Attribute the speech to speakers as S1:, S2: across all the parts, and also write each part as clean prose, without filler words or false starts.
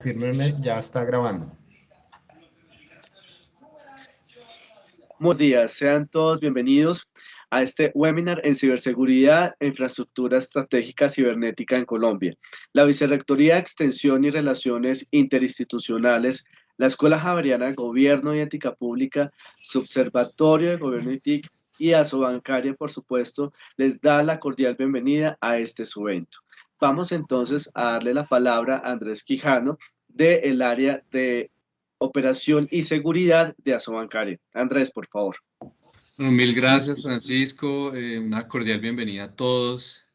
S1: Confírmeme, ya está grabando.
S2: Buenos días, sean todos bienvenidos a este webinar en ciberseguridad e infraestructura estratégica cibernética en Colombia. La Vicerrectoría de Extensión y Relaciones Interinstitucionales, la Escuela Javeriana de Gobierno y Ética Pública, Subservatorio de Gobierno y TIC y Asobancaria, por supuesto, les da la cordial bienvenida a este su evento. Vamos entonces a darle la palabra a Andrés Quijano del área de Operación y Seguridad de Asobancaria. Andrés, por favor.
S3: Bueno, mil gracias, Francisco. Una cordial bienvenida a todos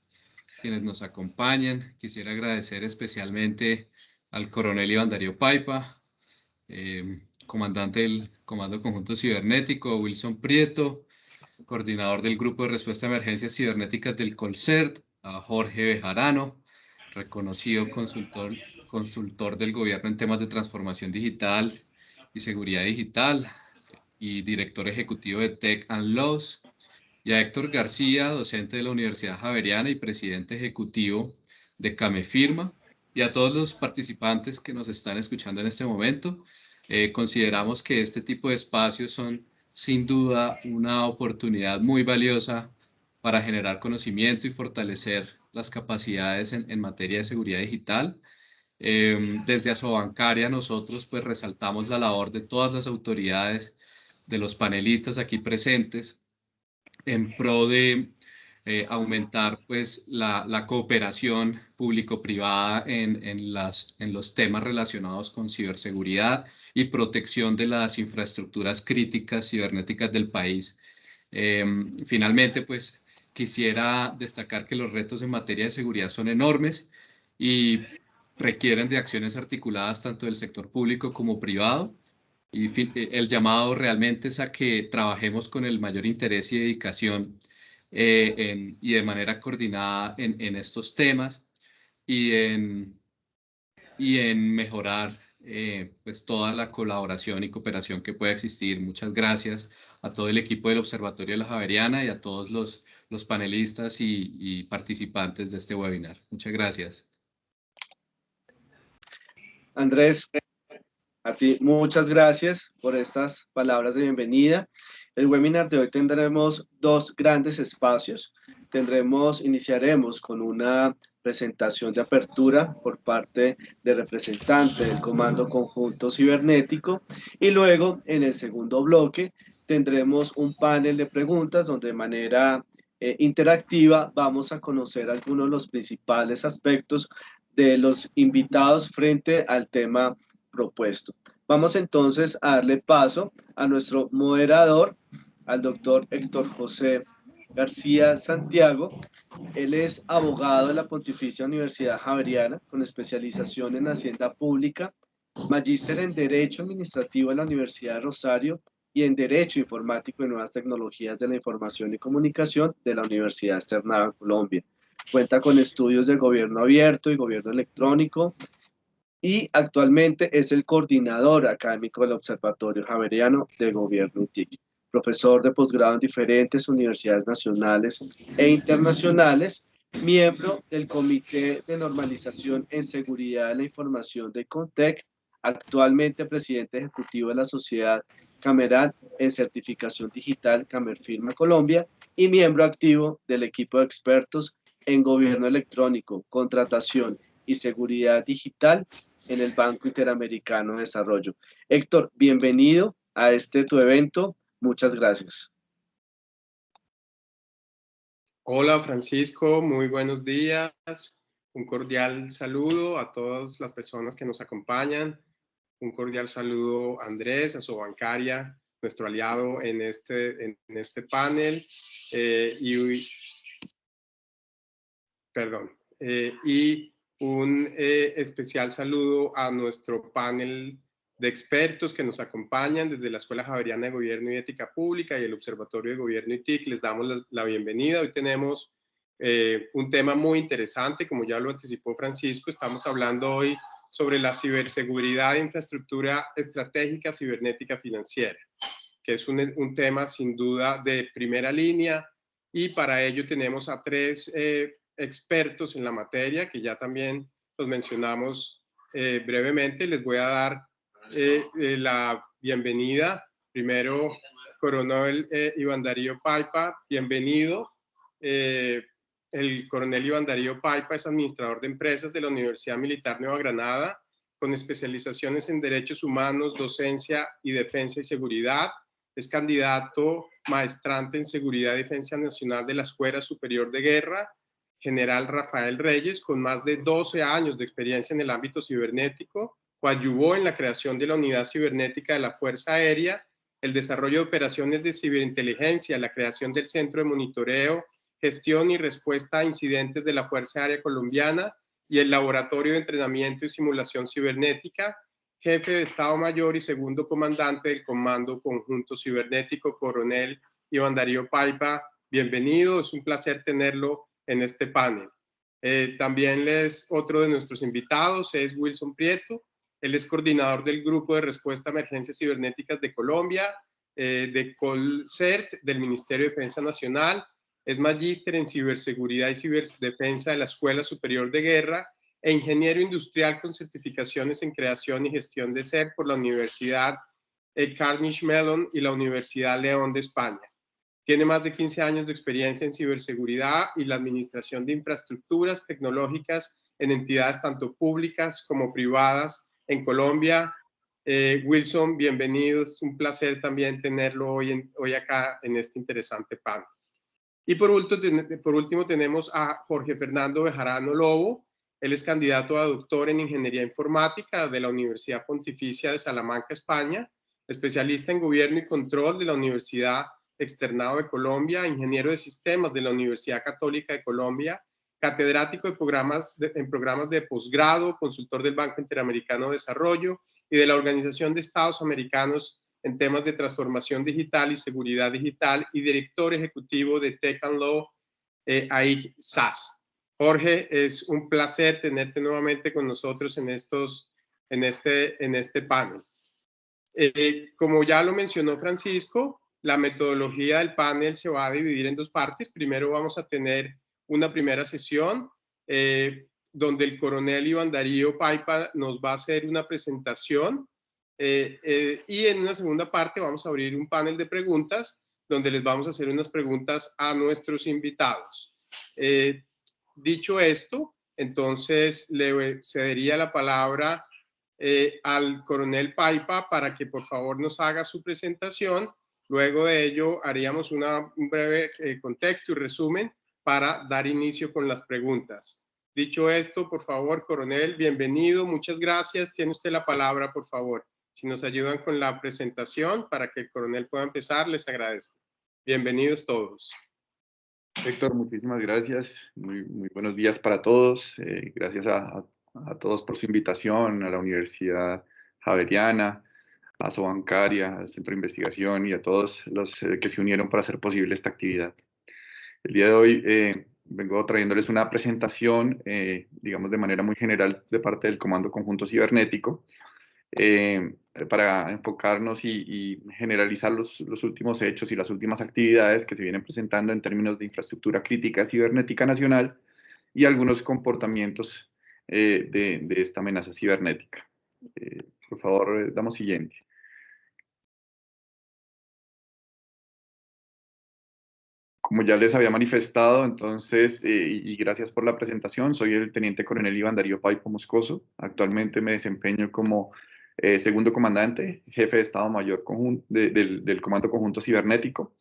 S3: quienes nos acompañan. Quisiera agradecer especialmente al coronel Iván Darío Paipa, comandante del Comando Conjunto Cibernético, Wilson Prieto, coordinador del Grupo de Respuesta a Emergencias Cibernéticas del Colcert, a Jorge Bejarano, reconocido consultor del gobierno en temas de transformación digital y seguridad digital y director ejecutivo de Tech and Laws, y a Héctor García, docente de la Universidad Javeriana y presidente ejecutivo de Camefirma, y a todos los participantes que nos están escuchando en este momento. Consideramos que este tipo de espacios son sin duda una oportunidad muy valiosa para generar conocimiento y fortalecer las capacidades en materia de seguridad digital. Desde Asobancaria nosotros pues resaltamos la labor de todas las autoridades, de los panelistas aquí presentes, en pro de aumentar pues la cooperación público-privada en los temas relacionados con ciberseguridad y protección de las infraestructuras críticas cibernéticas del país. Finalmente, pues quisiera destacar que los retos en materia de seguridad son enormes y requieren de acciones articuladas tanto del sector público como privado. Y el llamado realmente es a que trabajemos con el mayor interés y dedicación y de manera coordinada en estos temas y en mejorar pues toda la colaboración y cooperación que pueda existir. Muchas gracias a todo el equipo del Observatorio de la Javeriana y a todos los panelistas y participantes de este webinar. Muchas gracias.
S2: Andrés, a ti muchas gracias por estas palabras de bienvenida. El webinar de hoy tendremos dos grandes espacios. Iniciaremos con una presentación de apertura por parte del representante del Comando Conjunto Cibernético y luego en el segundo bloque tendremos un panel de preguntas donde de manera interactiva vamos a conocer algunos de los principales aspectos de los invitados frente al tema propuesto. Vamos entonces a darle paso a nuestro moderador, al doctor Héctor José García Santiago. Él es abogado de la Pontificia Universidad Javeriana con especialización en Hacienda Pública, magíster en Derecho Administrativo en la Universidad de Rosario y en Derecho Informático y Nuevas Tecnologías de la Información y Comunicación de la Universidad Externada en Colombia. Cuenta con estudios de Gobierno Abierto y Gobierno Electrónico y actualmente es el coordinador académico del Observatorio Javeriano de Gobierno y TIC. Profesor de posgrado en diferentes universidades nacionales e internacionales, miembro del Comité de Normalización en Seguridad de la Información de CONTEC, actualmente presidente ejecutivo de la Sociedad Cameral en Certificación Digital Camerfirma Colombia y miembro activo del equipo de expertos en Gobierno Electrónico, Contratación y Seguridad Digital en el Banco Interamericano de Desarrollo. Héctor, bienvenido a tu evento. Muchas gracias.
S4: Hola Francisco, muy buenos días. Un cordial saludo a todas las personas que nos acompañan. Un cordial saludo a Andrés, a Asobancaria, nuestro aliado en este panel. Y un especial saludo a nuestro panel de expertos que nos acompañan desde la Escuela Javeriana de Gobierno y Ética Pública y el Observatorio de Gobierno y TIC. Les damos la bienvenida. Hoy tenemos un tema muy interesante, como ya lo anticipó Francisco. Estamos hablando hoy sobre la ciberseguridad e infraestructura estratégica cibernética financiera, que es un tema sin duda de primera línea, y para ello tenemos a tres expertos en la materia, que ya también los mencionamos brevemente. Les voy a dar la bienvenida. Primero, Coronel Iván Darío Paipa, bienvenido. El coronel Iván Darío Paipa es administrador de empresas de la Universidad Militar Nueva Granada, con especializaciones en derechos humanos, docencia y defensa y seguridad. Es candidato maestrante en seguridad y defensa nacional de la Escuela Superior de Guerra, general Rafael Reyes, con más de 12 años de experiencia en el ámbito cibernético. Coadyuvó en la creación de la Unidad Cibernética de la Fuerza Aérea, el desarrollo de operaciones de ciberinteligencia, la creación del Centro de Monitoreo, Gestión y Respuesta a Incidentes de la Fuerza Aérea Colombiana y el Laboratorio de Entrenamiento y Simulación Cibernética, jefe de Estado Mayor y segundo comandante del Comando Conjunto Cibernético, coronel Iván Darío Paipa. Bienvenido, es un placer tenerlo en este panel. También otro de nuestros invitados es Wilson Prieto. Él es coordinador del Grupo de Respuesta a Emergencias Cibernéticas de Colombia, de Colcert, del Ministerio de Defensa Nacional. Es magíster en ciberseguridad y ciberdefensa de la Escuela Superior de Guerra e ingeniero industrial con certificaciones en creación y gestión de SER por la Universidad Carnegie Mellon y la Universidad León de España. Tiene más de 15 años de experiencia en ciberseguridad y la administración de infraestructuras tecnológicas en entidades tanto públicas como privadas en Colombia. Wilson, bienvenido. Es un placer también tenerlo hoy acá en este interesante panel. Y por último tenemos a Jorge Fernando Bejarano Lobo. Él es candidato a doctor en Ingeniería Informática de la Universidad Pontificia de Salamanca, España, especialista en Gobierno y Control de la Universidad Externado de Colombia, ingeniero de sistemas de la Universidad Católica de Colombia, catedrático en programas de posgrado, consultor del Banco Interamericano de Desarrollo y de la Organización de Estados Americanos en temas de transformación digital y seguridad digital y director ejecutivo de Tech and Law AIC SAS. Jorge, es un placer tenerte nuevamente con nosotros en este panel. Como ya lo mencionó Francisco, la metodología del panel se va a dividir en dos partes. Primero vamos a tener una primera sesión donde el coronel Iván Darío Paipa nos va a hacer una presentación y en una segunda parte vamos a abrir un panel de preguntas donde les vamos a hacer unas preguntas a nuestros invitados. Dicho esto, entonces le cedería la palabra al coronel Paipa para que por favor nos haga su presentación. Luego de ello haríamos un breve contexto y resumen para dar inicio con las preguntas. Dicho esto, por favor, coronel, bienvenido, muchas gracias. Tiene usted la palabra, por favor. Si nos ayudan con la presentación para que el coronel pueda empezar, les agradezco. Bienvenidos todos.
S5: Héctor, muchísimas gracias. Muy buenos días para todos. Gracias a todos por su invitación, a la Universidad Javeriana, a Sobancaria, al Centro de Investigación y a todos los que se unieron para hacer posible esta actividad. El día de hoy vengo trayéndoles una presentación, digamos de manera muy general, de parte del Comando Conjunto Cibernético, para enfocarnos y generalizar los últimos hechos y las últimas actividades que se vienen presentando en términos de infraestructura crítica cibernética nacional y algunos comportamientos de esta amenaza cibernética. Por favor, damos siguiente. Como ya les había manifestado, entonces, y gracias por la presentación, soy el teniente coronel Iván Darío Paipa Moscoso. Actualmente me desempeño como segundo comandante, jefe de Estado Mayor del Comando Conjunto Cibernético.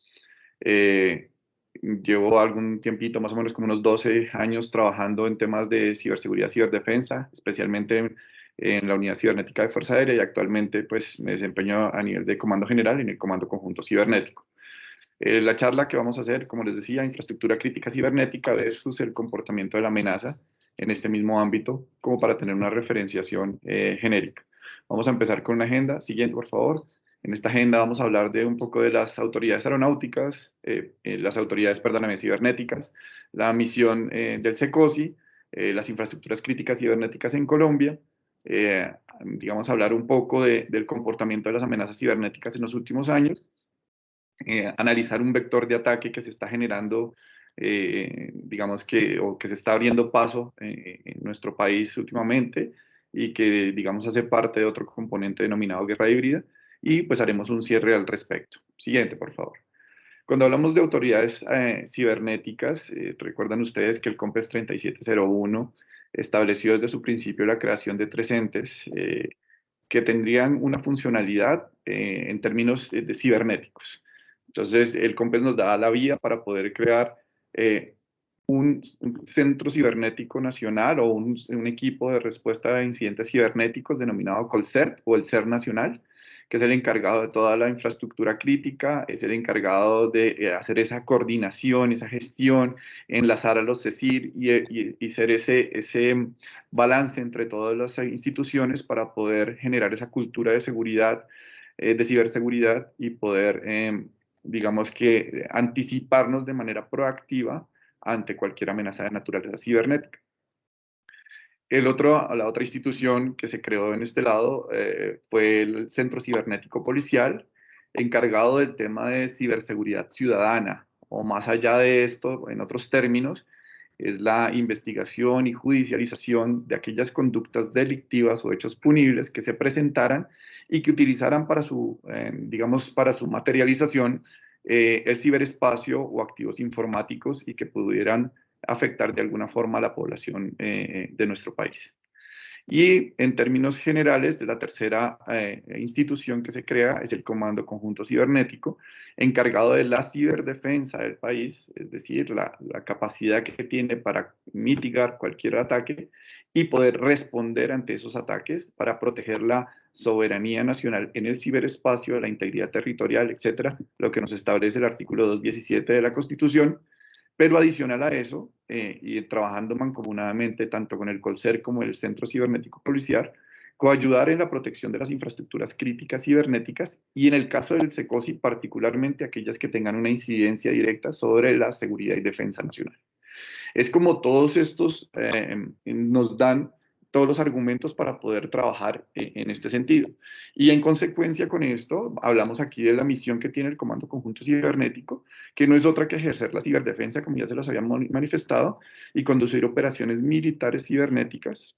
S5: Llevo algún tiempito, más o menos como unos 12 años, trabajando en temas de ciberseguridad y ciberdefensa, especialmente en la Unidad Cibernética de Fuerza Aérea, y actualmente pues, me desempeño a nivel de Comando General en el Comando Conjunto Cibernético. La charla que vamos a hacer, como les decía, infraestructura crítica cibernética versus el comportamiento de la amenaza en este mismo ámbito, como para tener una referenciación genérica. Vamos a empezar con una agenda. Siguiente, por favor. En esta agenda vamos a hablar de un poco de las autoridades aeronáuticas, las autoridades, perdóname, cibernéticas, la misión del SECOSI, las infraestructuras críticas cibernéticas en Colombia, digamos, hablar un poco del comportamiento de las amenazas cibernéticas en los últimos años, analizar un vector de ataque que se está generando, digamos que se está abriendo paso en nuestro país últimamente, y que, digamos, hace parte de otro componente denominado guerra híbrida, y pues haremos un cierre al respecto. Siguiente, por favor. Cuando hablamos de autoridades cibernéticas, recuerdan ustedes que el COMPES 3701 estableció desde su principio la creación de 3 entes que tendrían una funcionalidad en términos de cibernéticos. Entonces, el COMPES nos da la vía para poder crear un centro cibernético nacional o un equipo de respuesta a incidentes cibernéticos denominado COLCERT o el CER nacional, que es el encargado de toda la infraestructura crítica, es el encargado de hacer esa coordinación, esa gestión, enlazar a los CECIR y ser ese balance entre todas las instituciones para poder generar esa cultura de seguridad, de ciberseguridad y poder, digamos que, anticiparnos de manera proactiva ante cualquier amenaza de naturaleza cibernética. La otra institución que se creó en este lado fue el Centro Cibernético Policial, encargado del tema de ciberseguridad ciudadana, o más allá de esto, en otros términos, es la investigación y judicialización de aquellas conductas delictivas o hechos punibles que se presentaran y que utilizaran para digamos, para su materialización el ciberespacio o activos informáticos y que pudieran afectar de alguna forma a la población de nuestro país. Y en términos generales, la tercera institución que se crea es el Comando Conjunto Cibernético, encargado de la ciberdefensa del país, es decir, la capacidad que tiene para mitigar cualquier ataque y poder responder ante esos ataques para proteger la soberanía nacional en el ciberespacio, la integridad territorial, etcétera, lo que nos establece el artículo 217 de la Constitución. Pero adicional a eso, y trabajando mancomunadamente tanto con el COLCER como el Centro Cibernético Policial, coayudar en la protección de las infraestructuras críticas cibernéticas y en el caso del SECOSI, particularmente aquellas que tengan una incidencia directa sobre la seguridad y defensa nacional. Es como todos estos nos dan todos los argumentos para poder trabajar en este sentido. Y en consecuencia con esto, hablamos aquí de la misión que tiene el Comando Conjunto Cibernético, que no es otra que ejercer la ciberdefensa, como ya se los había manifestado, y conducir operaciones militares cibernéticas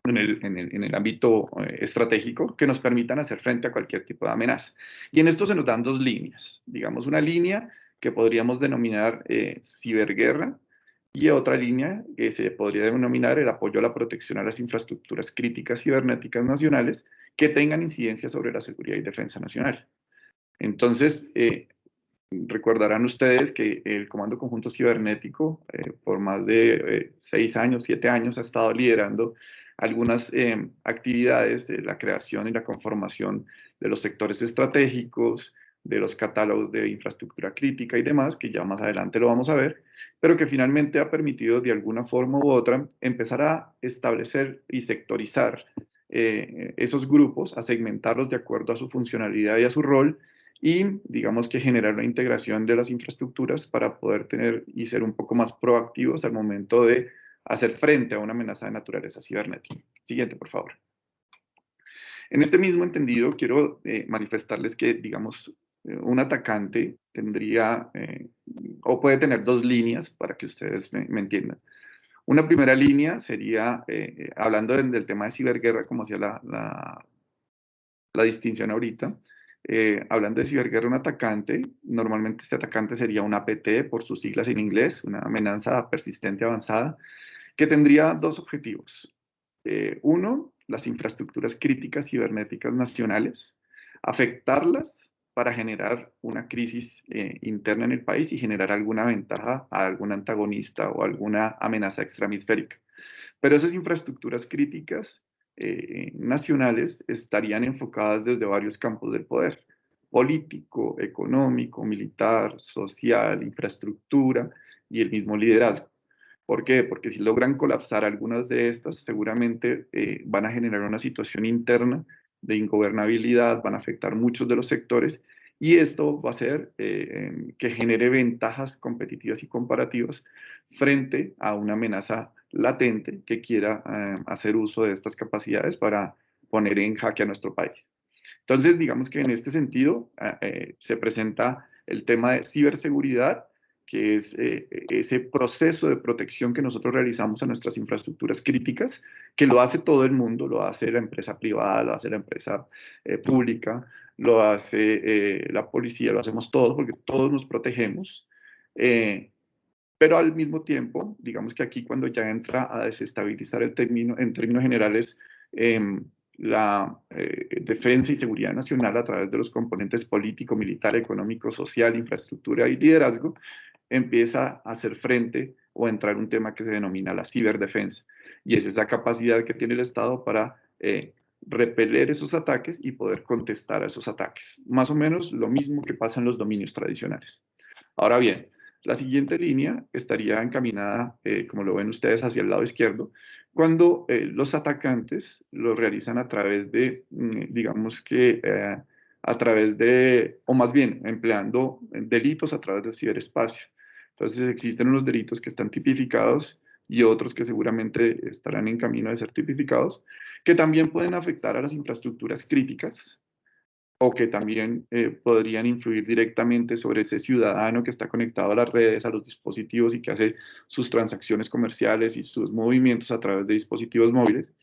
S5: en el ámbito estratégico que nos permitan hacer frente a cualquier tipo de amenaza. Y en esto se nos dan 2 líneas. Digamos, una línea que podríamos denominar ciberguerra, y otra línea que se podría denominar el apoyo a la protección a las infraestructuras críticas cibernéticas nacionales que tengan incidencia sobre la seguridad y defensa nacional. Entonces, recordarán ustedes que el Comando Conjunto Cibernético, por más de 6 años, 7 años, ha estado liderando algunas actividades de la creación y la conformación de los sectores estratégicos, de los catálogos de infraestructura crítica y demás, que ya más adelante lo vamos a ver, pero que finalmente ha permitido de alguna forma u otra empezar a establecer y sectorizar esos grupos, a segmentarlos de acuerdo a su funcionalidad y a su rol, y digamos que generar una integración de las infraestructuras para poder tener y ser un poco más proactivos al momento de hacer frente a una amenaza de naturaleza cibernética. Siguiente, por favor. En este mismo entendido, quiero manifestarles que, digamos, un atacante tendría o puede tener 2 líneas para que ustedes me entiendan. Una primera línea sería, hablando del tema de ciberguerra, como hacía la distinción ahorita, hablando de ciberguerra, un atacante, normalmente este atacante sería un APT por sus siglas en inglés, una amenaza persistente avanzada, que tendría 2 objetivos. Uno, las infraestructuras críticas cibernéticas nacionales, afectarlas para generar una crisis interna en el país y generar alguna ventaja a algún antagonista o alguna amenaza extrahemisférica. Pero esas infraestructuras críticas nacionales estarían enfocadas desde varios campos del poder: político, económico, militar, social, infraestructura y el mismo liderazgo. ¿Por qué? Porque si logran colapsar algunas de estas, seguramente van a generar una situación interna de ingobernabilidad, van a afectar muchos de los sectores, y esto va a hacer que genere ventajas competitivas y comparativas frente a una amenaza latente que quiera hacer uso de estas capacidades para poner en jaque a nuestro país. Entonces, digamos que en este sentido se presenta el tema de ciberseguridad, que es ese proceso de protección que nosotros realizamos a nuestras infraestructuras críticas, que lo hace todo el mundo, lo hace la empresa privada, lo hace la empresa pública, lo hace la policía, lo hacemos todos, porque todos nos protegemos. Pero al mismo tiempo, digamos que aquí cuando ya entra a desestabilizar el término, en términos generales, la defensa y seguridad nacional a través de los componentes político, militar, económico, social, infraestructura y liderazgo, empieza a hacer frente o a entrar un tema que se denomina la ciberdefensa. Y es esa capacidad que tiene el Estado para repeler esos ataques y poder contestar a esos ataques. Más o menos lo mismo que pasa en los dominios tradicionales. Ahora bien, la siguiente línea estaría encaminada, como lo ven ustedes, hacia el lado izquierdo, cuando los atacantes lo realizan a través de, digamos que, a través de, o más bien, empleando delitos a través del ciberespacio. Entonces existen unos delitos que están tipificados y otros que seguramente estarán en camino de ser tipificados, que también pueden afectar a las infraestructuras críticas, o que también podrían influir directamente sobre ese ciudadano que está conectado a las redes, a los dispositivos y que hace sus transacciones comerciales y sus movimientos a través de dispositivos móviles.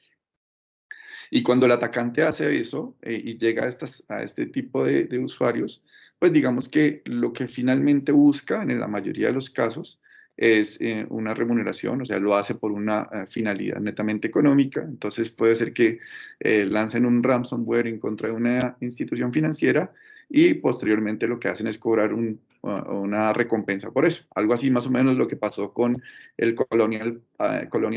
S5: Y cuando el atacante hace eso y llega a este tipo de usuarios, pues digamos que lo que finalmente busca en la mayoría de los casos es una remuneración, o sea, lo hace por una finalidad netamente económica. Entonces puede ser que lancen un ransomware en contra de una institución financiera y posteriormente lo que hacen es cobrar una recompensa por eso. Algo así más o menos lo que pasó con el Colonial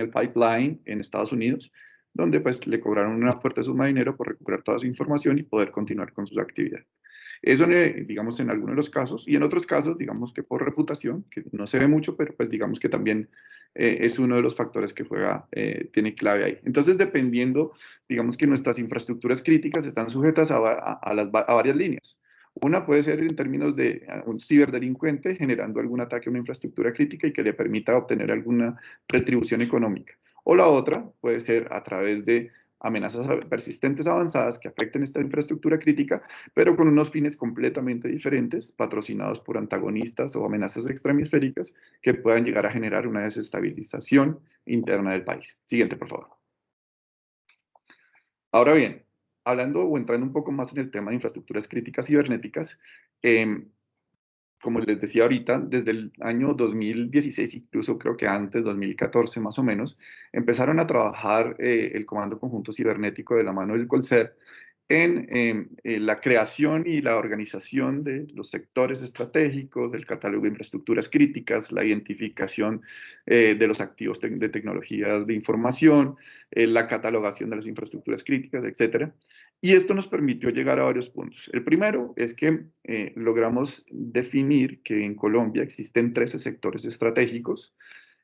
S5: Pipeline en Estados Unidos, donde pues le cobraron una fuerte suma de dinero por recuperar toda su información y poder continuar con sus actividades. Eso, digamos, en algunos de los casos, y en otros casos, digamos que por reputación, que no se ve mucho, pero pues digamos que también es uno de los factores que juega, tiene clave ahí. Entonces, dependiendo, digamos que nuestras infraestructuras críticas están sujetas a varias líneas. Una puede ser en términos de un ciberdelincuente generando algún ataque a una infraestructura crítica y que le permita obtener alguna retribución económica. O la otra puede ser a través de amenazas persistentes avanzadas que afecten esta infraestructura crítica, pero con unos fines completamente diferentes, patrocinados por antagonistas o amenazas extrahemisféricas que puedan llegar a generar una desestabilización interna del país. Siguiente, por favor. Ahora bien, hablando o entrando un poco más en el tema de infraestructuras críticas cibernéticas, como les decía ahorita, desde el año 2016, incluso creo que antes, 2014 más o menos, empezaron a trabajar el Comando Conjunto Cibernético de la mano del Colser en la creación y la organización de los sectores estratégicos, del catálogo de infraestructuras críticas, la identificación de los activos de tecnologías de información, la catalogación de las infraestructuras críticas, etc. Y esto nos permitió llegar a varios puntos. El primero es que logramos definir que en Colombia existen 13 sectores estratégicos.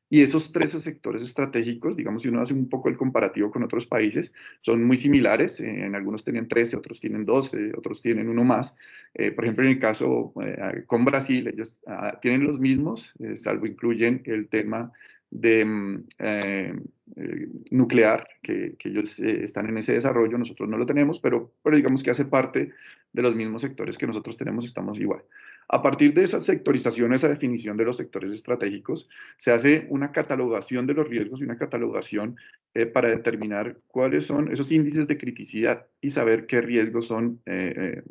S5: Y esos 13 sectores estratégicos, digamos, si uno hace un poco el comparativo con otros países, son muy similares. En algunos tienen 13, otros tienen 12, otros tienen uno más. Por ejemplo, en el caso con Brasil, ellos tienen los mismos, salvo incluyen el tema de nuclear, que ellos están en ese desarrollo, nosotros no lo tenemos, pero digamos que hace parte de los mismos sectores que nosotros tenemos, estamos igual. A partir de esa sectorización, esa definición de los sectores estratégicos, se hace una catalogación de los riesgos y una catalogación para determinar cuáles son esos índices de criticidad y saber qué riesgos son qué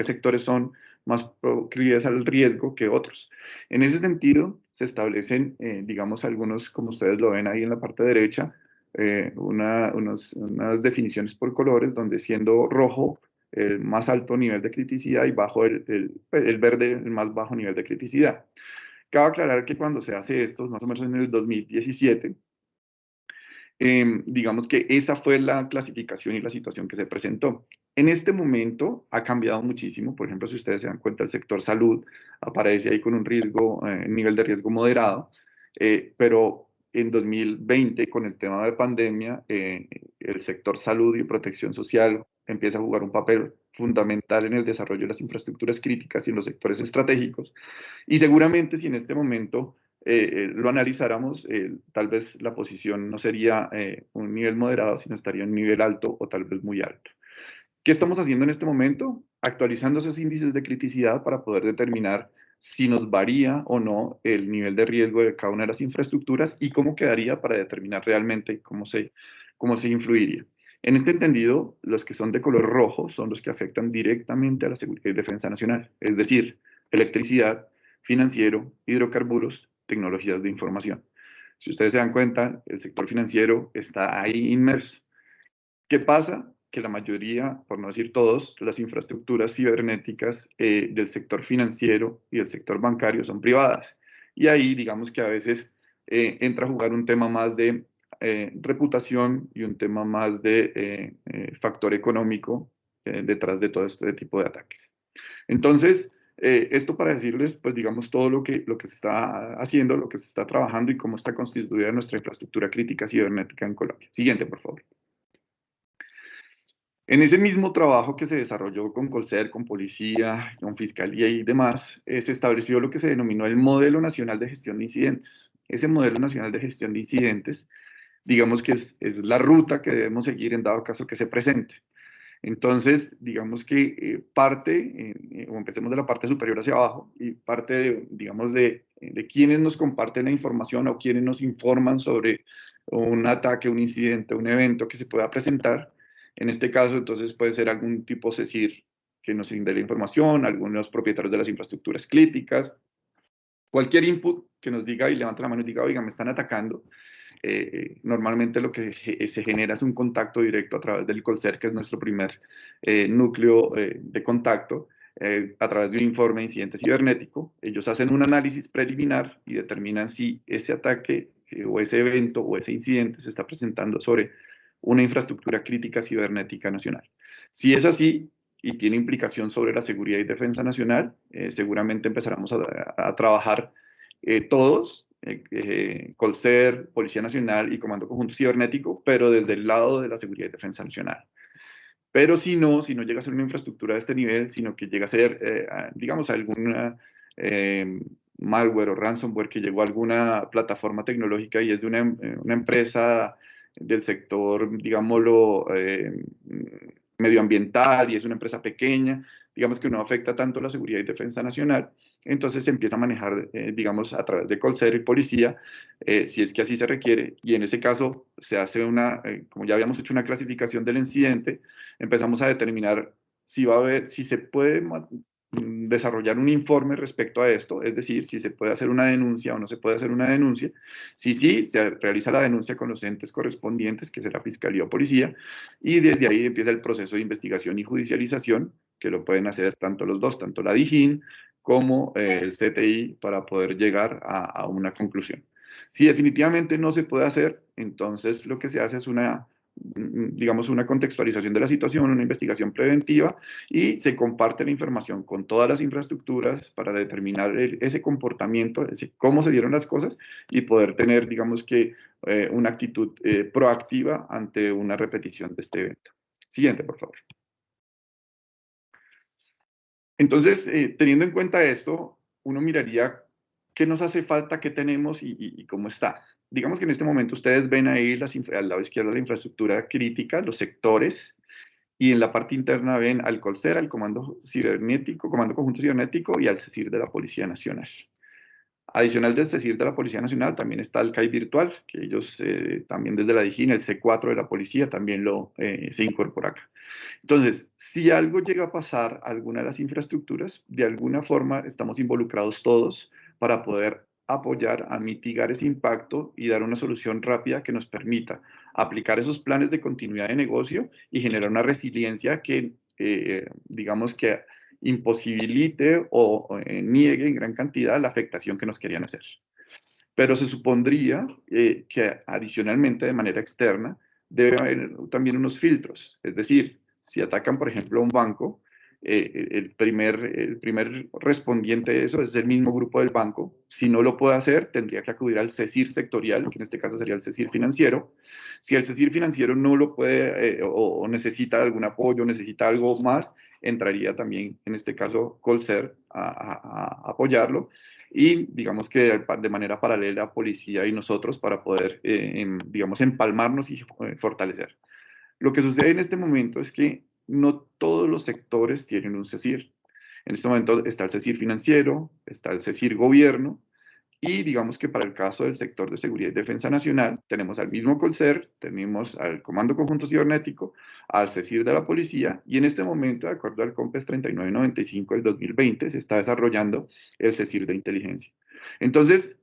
S5: sectores son más proclives al riesgo que otros. En ese sentido, se establecen, digamos, algunos, como ustedes lo ven ahí en la parte derecha, unas definiciones por colores, donde siendo rojo el más alto nivel de criticidad y bajo el verde el más bajo nivel de criticidad. Cabe aclarar que cuando se hace esto, más o menos en el 2017, digamos que esa fue la clasificación y la situación que se presentó. En este momento ha cambiado muchísimo. Por ejemplo, si ustedes se dan cuenta, el sector salud aparece ahí con un nivel de riesgo moderado, pero en 2020, con el tema de pandemia, el sector salud y protección social empieza a jugar un papel fundamental en el desarrollo de las infraestructuras críticas y en los sectores estratégicos. Y seguramente si en este momento lo analizáramos, tal vez la posición no sería un nivel moderado, sino estaría en un nivel alto o tal vez muy alto. ¿Qué estamos haciendo en este momento? Actualizando esos índices de criticidad para poder determinar si nos varía o no el nivel de riesgo de cada una de las infraestructuras y cómo quedaría para determinar realmente cómo se influiría. En este entendido, los que son de color rojo son los que afectan directamente a la seguridad y defensa nacional, es decir, electricidad, financiero, hidrocarburos, tecnologías de información. Si ustedes se dan cuenta, el sector financiero está ahí inmerso. ¿Qué pasa? Que la mayoría, por no decir todos, las infraestructuras cibernéticas del sector financiero y del sector bancario son privadas. Y ahí, digamos que a veces entra a jugar un tema más de reputación y un tema más de factor económico detrás de todo este tipo de ataques. Entonces, esto para decirles, pues digamos, todo lo que se está haciendo, lo que se está trabajando y cómo está constituida nuestra infraestructura crítica cibernética en Colombia. Siguiente, por favor. En ese mismo trabajo que se desarrolló con Colser, con Policía, con Fiscalía y demás, se estableció lo que se denominó el Modelo Nacional de Gestión de Incidentes. Ese Modelo Nacional de Gestión de Incidentes, digamos que es la ruta que debemos seguir en dado caso que se presente. Entonces, digamos que o empecemos de la parte superior hacia abajo, y parte, digamos, de quienes nos comparten la información o quienes nos informan sobre un ataque, un incidente, un evento que se pueda presentar. En este caso, entonces, puede ser algún tipo CECIR que nos brinde la información, algunos propietarios de las infraestructuras críticas, cualquier input que nos diga y levante la mano y diga, oiga, me están atacando. Normalmente lo que se genera es un contacto directo a través del Colser, que es nuestro primer núcleo de contacto, a través de un informe de incidente cibernético. Ellos hacen un análisis preliminar y determinan si ese ataque o ese evento o ese incidente se está presentando sobre una infraestructura crítica cibernética nacional. Si es así y tiene implicación sobre la seguridad y defensa nacional, seguramente empezaremos a trabajar todos, Colser, Policía Nacional y Comando Conjunto Cibernético, pero desde el lado de la seguridad y defensa nacional. Pero si no llega a ser una infraestructura de este nivel, sino que llega a ser, digamos, alguna malware o ransomware que llegó a alguna plataforma tecnológica y es de una empresa del sector, digámoslo, medioambiental y es una empresa pequeña, digamos que no afecta tanto la seguridad y defensa nacional, entonces se empieza a manejar, digamos, a través de Colser y Policía, si es que así se requiere, y en ese caso se hace como ya habíamos hecho una clasificación del incidente, empezamos a determinar si se puede desarrollar un informe respecto a esto, es decir, si se puede hacer una denuncia o no se puede hacer una denuncia. Si sí, se realiza la denuncia con los entes correspondientes, que será Fiscalía o Policía, y desde ahí empieza el proceso de investigación y judicialización, que lo pueden hacer tanto los dos, tanto la DIJÍN como el CTI, para poder llegar a una conclusión. Si definitivamente no se puede hacer, entonces lo que se hace es digamos, una contextualización de la situación, una investigación preventiva, y se comparte la información con todas las infraestructuras para determinar ese comportamiento, es decir, cómo se dieron las cosas y poder tener, digamos que, una actitud proactiva ante una repetición de este evento. Siguiente, por favor. Entonces, teniendo en cuenta esto, uno miraría qué nos hace falta, qué tenemos y cómo está. Digamos que en este momento ustedes ven ahí al lado izquierdo la infraestructura crítica, los sectores, y en la parte interna ven al Colser, al Comando Cibernético, Comando Conjunto Cibernético y al CECIR de la Policía Nacional. Adicional del CECIR de la Policía Nacional también está el CAI virtual, que ellos también desde la DIJÍN, el C4 de la Policía también se incorpora acá. Entonces, si algo llega a pasar a alguna de las infraestructuras, de alguna forma estamos involucrados todos para poder apoyar a mitigar ese impacto y dar una solución rápida que nos permita aplicar esos planes de continuidad de negocio y generar una resiliencia que, digamos que imposibilite o niegue en gran cantidad la afectación que nos querían hacer. Pero se supondría que adicionalmente, de manera externa, debe haber también unos filtros. Es decir, si atacan, por ejemplo, a un banco, el primer respondiente de eso es el mismo grupo del banco. Si no lo puede hacer, tendría que acudir al CECIR sectorial, que en este caso sería el CECIR financiero. Si el CECIR financiero no lo puede o necesita algún apoyo, necesita algo más, entraría también, en este caso, Colser a apoyarlo. Y digamos que de manera paralela policía y nosotros para poder, digamos, empalmarnos y fortalecer. Lo que sucede en este momento es que no todos los sectores tienen un CECIR. En este momento está el CECIR Financiero, está el CECIR Gobierno, y digamos que para el caso del sector de seguridad y defensa nacional, tenemos al mismo Colser, tenemos al Comando Conjunto Cibernético, al CECIR de la Policía, y en este momento, de acuerdo al COMPES 3995 del 2020, se está desarrollando el CECIR de inteligencia. Entonces,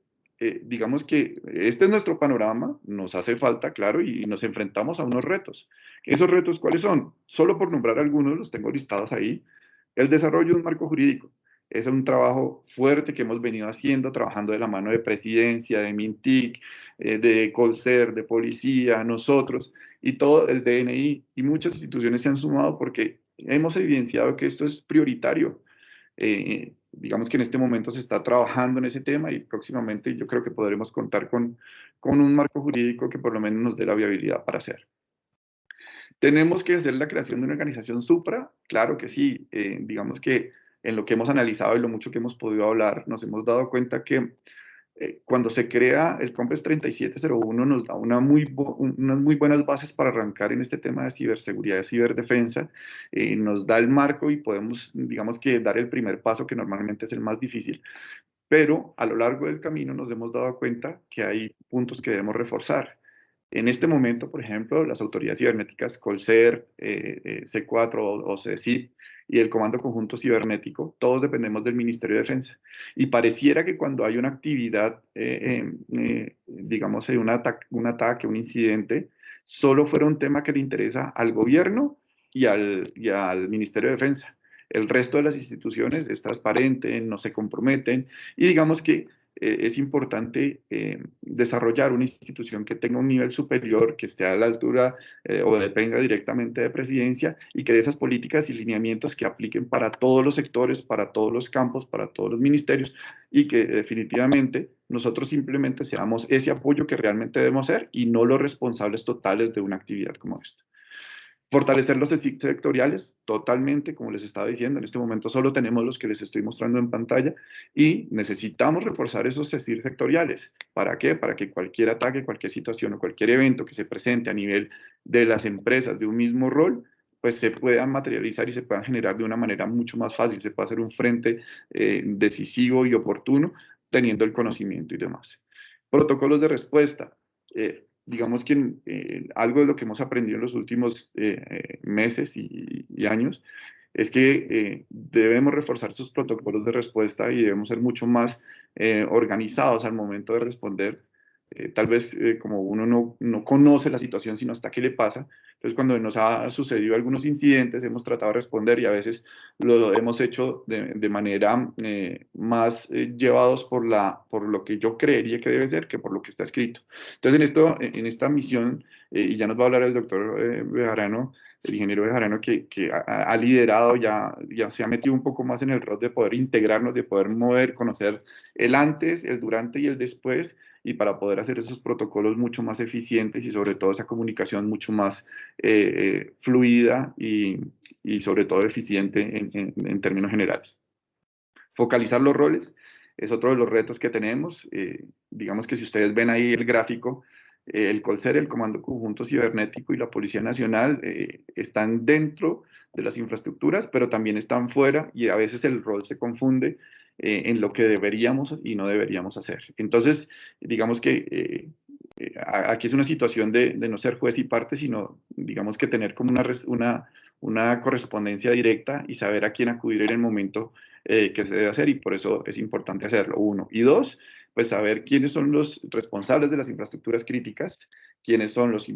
S5: digamos que este es nuestro panorama, nos hace falta, claro, y nos enfrentamos a unos retos. ¿Esos retos cuáles son? Solo por nombrar algunos, los tengo listados ahí. El desarrollo de un marco jurídico. Es un trabajo fuerte que hemos venido haciendo, trabajando de la mano de Presidencia, de MINTIC, de Colser, de Policía, nosotros, y todo el DNI, y muchas instituciones se han sumado porque hemos evidenciado que esto es prioritario. Digamos que en este momento se está trabajando en ese tema y próximamente yo creo que podremos contar con un marco jurídico que por lo menos nos dé la viabilidad para hacer. ¿Tenemos que hacer la creación de una organización supra? Claro que sí. Digamos que en lo que hemos analizado y lo mucho que hemos podido hablar, nos hemos dado cuenta que cuando se crea el COMPES 3701 nos da unas muy buenas bases para arrancar en este tema de ciberseguridad y ciberdefensa, nos da el marco y podemos, digamos que, dar el primer paso que normalmente es el más difícil. Pero a lo largo del camino nos hemos dado cuenta que hay puntos que debemos reforzar. En este momento, por ejemplo, las autoridades cibernéticas Colser, C4 o CECIP y el Comando Conjunto Cibernético, todos dependemos del Ministerio de Defensa. Y pareciera que cuando hay una actividad, digamos, un ataque, un incidente, solo fuera un tema que le interesa al gobierno y al Ministerio de Defensa. El resto de las instituciones es transparente, no se comprometen y digamos que es importante desarrollar una institución que tenga un nivel superior, que esté a la altura o dependa directamente de Presidencia y que dé esas políticas y lineamientos que apliquen para todos los sectores, para todos los campos, para todos los ministerios y que definitivamente nosotros simplemente seamos ese apoyo que realmente debemos ser y no los responsables totales de una actividad como esta. Fortalecer los CECIC sectoriales, totalmente, como les estaba diciendo, en este momento solo tenemos los que les estoy mostrando en pantalla y necesitamos reforzar esos CECIC sectoriales. ¿Para qué? Para que cualquier ataque, cualquier situación o cualquier evento que se presente a nivel de las empresas de un mismo rol, pues se puedan materializar y se puedan generar de una manera mucho más fácil, se puede hacer un frente decisivo y oportuno teniendo el conocimiento y demás. Protocolos de respuesta. Digamos que algo de lo que hemos aprendido en los últimos meses y años es que debemos reforzar esos protocolos de respuesta y debemos ser mucho más organizados al momento de responder. Tal vez como uno no conoce la situación sino hasta qué le pasa, entonces cuando nos ha sucedido algunos incidentes hemos tratado de responder y a veces lo hemos hecho de manera más llevados por lo que yo creería que debe ser que por lo que está escrito. Entonces en esta misión, y ya nos va a hablar el doctor Bejarano, el ingeniero Bejarano que ha liderado, ya se ha metido un poco más en el rol de poder integrarnos, de poder mover, conocer el antes, el durante y el después, y para poder hacer esos protocolos mucho más eficientes y sobre todo esa comunicación mucho más fluida y sobre todo eficiente en términos generales. Focalizar los roles es otro de los retos que tenemos. Digamos que si ustedes ven ahí el gráfico, el Colser, el Comando Conjunto Cibernético y la Policía Nacional están dentro de las infraestructuras, pero también están fuera y a veces el rol se confunde en lo que deberíamos y no deberíamos hacer. Entonces, digamos que aquí es una situación de no ser juez y parte, sino digamos que tener como una correspondencia directa y saber a quién acudir en el momento que se debe hacer y por eso es importante hacerlo, uno. Y dos, pues saber quiénes son los responsables de las infraestructuras críticas, quiénes son los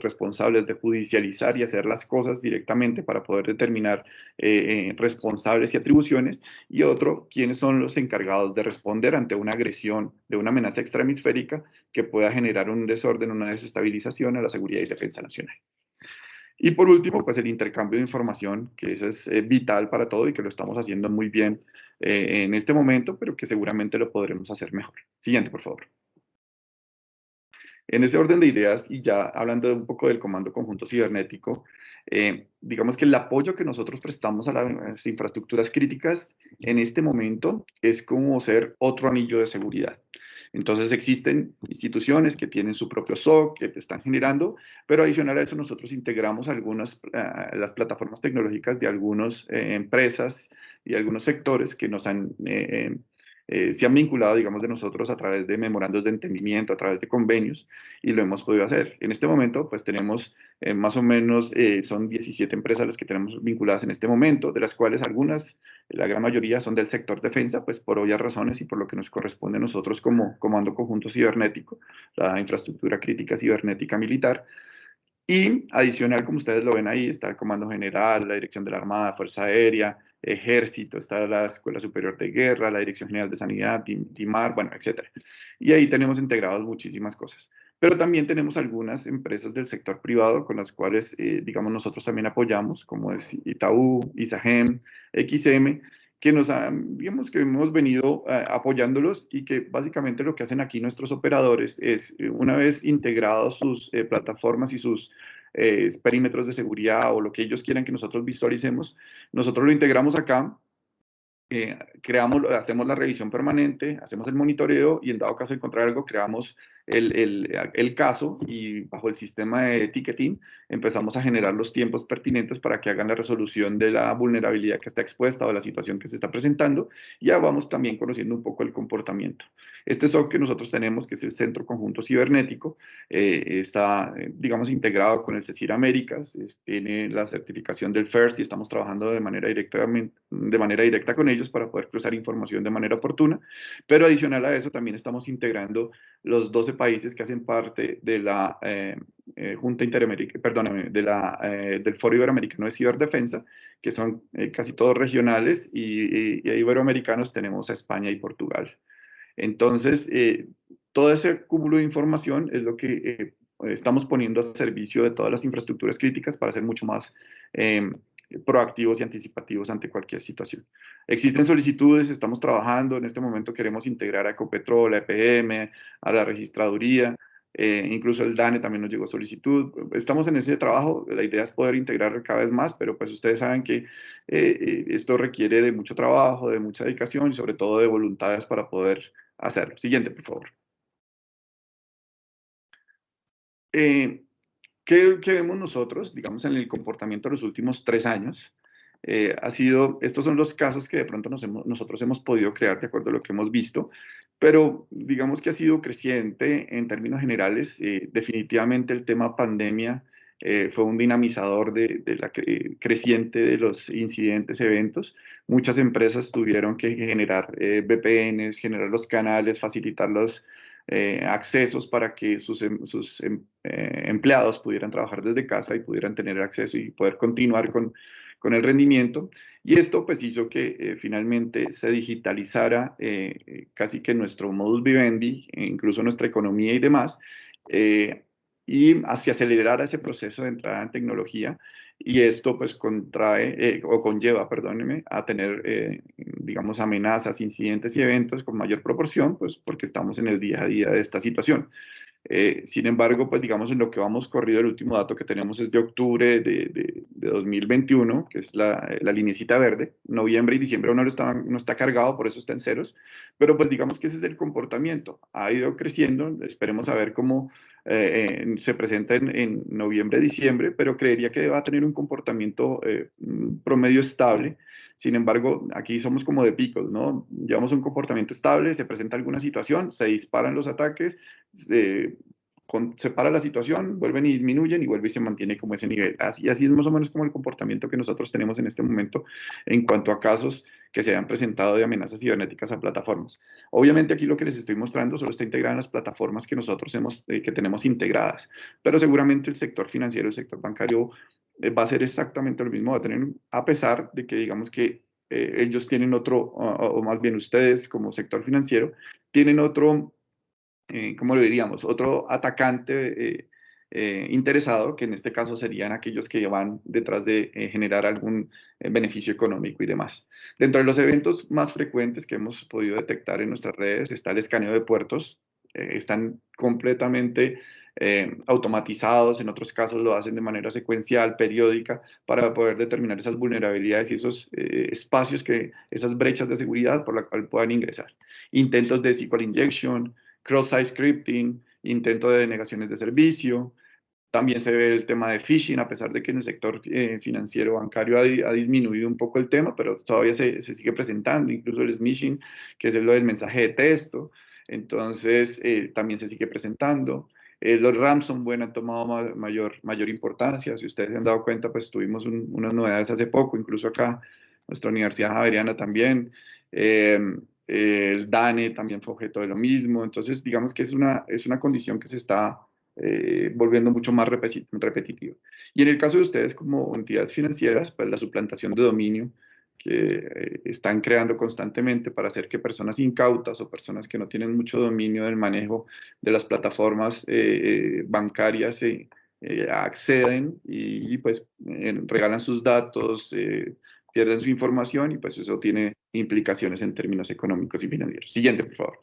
S5: responsables de judicializar y hacer las cosas directamente para poder determinar responsables y atribuciones, y otro, quiénes son los encargados de responder ante una agresión de una amenaza extrahemisférica que pueda generar un desorden, una desestabilización a la seguridad y defensa nacional. Y por último, pues el intercambio de información, que eso es vital para todo y que lo estamos haciendo muy bien en este momento, pero que seguramente lo podremos hacer mejor. Siguiente, por favor. En ese orden de ideas, y ya hablando un poco del Comando Conjunto Cibernético, digamos que el apoyo que nosotros prestamos a las infraestructuras críticas en este momento es como ser otro anillo de seguridad. Entonces existen instituciones que tienen su propio SOC, que te están generando, pero adicional a eso nosotros integramos algunas, las plataformas tecnológicas de algunas empresas y algunos sectores que nos han, se han vinculado, digamos, de nosotros a través de memorandos de entendimiento, a través de convenios, y lo hemos podido hacer. En este momento, pues tenemos más o menos, son 17 empresas las que tenemos vinculadas en este momento, de las cuales algunas, la gran mayoría son del sector defensa, pues por obvias razones y por lo que nos corresponde a nosotros como Comando Conjunto Cibernético, la infraestructura crítica cibernética militar. Y adicional, como ustedes lo ven ahí, está el Comando General, la Dirección de la Armada, Fuerza Aérea, Ejército, está la Escuela Superior de Guerra, la Dirección General de Sanidad, TIMAR, bueno, etc. Y ahí tenemos integrados muchísimas cosas. Pero también tenemos algunas empresas del sector privado con las cuales, digamos, nosotros también apoyamos, como es Itaú, ISAGEM, XM, que nos han, digamos, que hemos venido apoyándolos y que básicamente lo que hacen aquí nuestros operadores es, una vez integrados sus plataformas y sus perímetros de seguridad o lo que ellos quieran que nosotros visualicemos, nosotros lo integramos acá, hacemos la revisión permanente, hacemos el monitoreo y en dado caso de encontrar algo, creamos el caso y bajo el sistema de ticketing empezamos a generar los tiempos pertinentes para que hagan la resolución de la vulnerabilidad que está expuesta o la situación que se está presentando. Y ya vamos también conociendo un poco el comportamiento. Este SOC que nosotros tenemos, que es el Centro Conjunto Cibernético, está, digamos, integrado con el CECIR Américas, tiene la certificación del FIRST y estamos trabajando de manera directa con ellos para poder cruzar información de manera oportuna, pero adicional a eso también estamos integrando los 12 países que hacen parte de la Junta Interamericana, perdóname, del Foro Iberoamericano de Ciberdefensa, que son casi todos regionales, y iberoamericanos tenemos a España y Portugal. Entonces, todo ese cúmulo de información es lo que estamos poniendo a servicio de todas las infraestructuras críticas para ser mucho más proactivos y anticipativos ante cualquier situación. Existen solicitudes, estamos trabajando, en este momento queremos integrar a Ecopetrol, a EPM, a la registraduría, incluso el DANE también nos llegó solicitud. Estamos en ese trabajo, la idea es poder integrar cada vez más, pero pues ustedes saben que esto requiere de mucho trabajo, de mucha dedicación y sobre todo de voluntades para poder hacerlo. Siguiente, por favor. ¿Qué vemos nosotros, digamos, en el comportamiento de los últimos 3 años? Estos son los casos que de pronto nosotros hemos podido crear de acuerdo a lo que hemos visto, pero digamos que ha sido creciente en términos generales. Definitivamente el tema pandemia fue un dinamizador de la creciente de los incidentes, eventos. Muchas empresas tuvieron que generar VPNs, generar los canales, facilitar los accesos para que sus empleados pudieran trabajar desde casa y pudieran tener acceso y poder continuar con el rendimiento. Y esto pues hizo que finalmente se digitalizara casi que nuestro modus vivendi, incluso nuestra economía y demás, y hacia acelerar ese proceso de entrada en tecnología. Y esto pues conlleva, perdónenme, a tener, digamos, amenazas, incidentes y eventos con mayor proporción, pues porque estamos en el día a día de esta situación. Sin embargo, pues digamos en lo que vamos corrido, el último dato que tenemos es de octubre de 2021, que es la linecita verde. Noviembre y diciembre no está cargado, por eso está en ceros, pero pues digamos que ese es el comportamiento. Ha ido creciendo, esperemos a ver cómo se presenta en noviembre, diciembre, pero creería que va a tener un comportamiento promedio estable. Sin embargo, aquí somos como de picos, ¿no? Llevamos un comportamiento estable, se presenta alguna situación, se disparan los ataques, se para la situación, vuelven y disminuyen y vuelve y se mantiene como ese nivel. Así es más o menos como el comportamiento que nosotros tenemos en este momento en cuanto a casos que se han presentado de amenazas cibernéticas a plataformas. Obviamente aquí lo que les estoy mostrando solo está integrado en las plataformas que nosotros que tenemos integradas, pero seguramente el sector financiero, el sector bancario va a ser exactamente lo mismo, va a tener, a pesar de que digamos que ellos tienen otro, o más bien ustedes como sector financiero, tienen otro, ¿cómo lo diríamos? Otro atacante interesado, que en este caso serían aquellos que van detrás de generar algún beneficio económico y demás. Dentro de los eventos más frecuentes que hemos podido detectar en nuestras redes está el escaneo de puertos. Están completamente automatizados, en otros casos lo hacen de manera secuencial, periódica, para poder determinar esas vulnerabilidades y esos espacios, esas brechas de seguridad por la cual puedan ingresar. Intentos de SQL injection, cross-site scripting, intento de denegaciones de servicio. También se ve el tema de phishing, a pesar de que en el sector financiero bancario ha disminuido un poco el tema, pero todavía se sigue presentando, incluso el smishing, que es lo del mensaje de texto. Entonces, también se sigue presentando. Los ransomware han tomado mayor importancia. Si ustedes se han dado cuenta, pues tuvimos unas novedades hace poco, incluso acá, nuestra Universidad Javeriana también. El DANE también fue objeto de lo mismo. Entonces, digamos que es una condición que se está volviendo mucho más repetitiva. Y en el caso de ustedes como entidades financieras, pues la suplantación de dominio que están creando constantemente para hacer que personas incautas o personas que no tienen mucho dominio del manejo de las plataformas bancarias acceden y pues regalan sus datos, pierden su información y pues eso tiene implicaciones en términos económicos y financieros. Siguiente, por favor.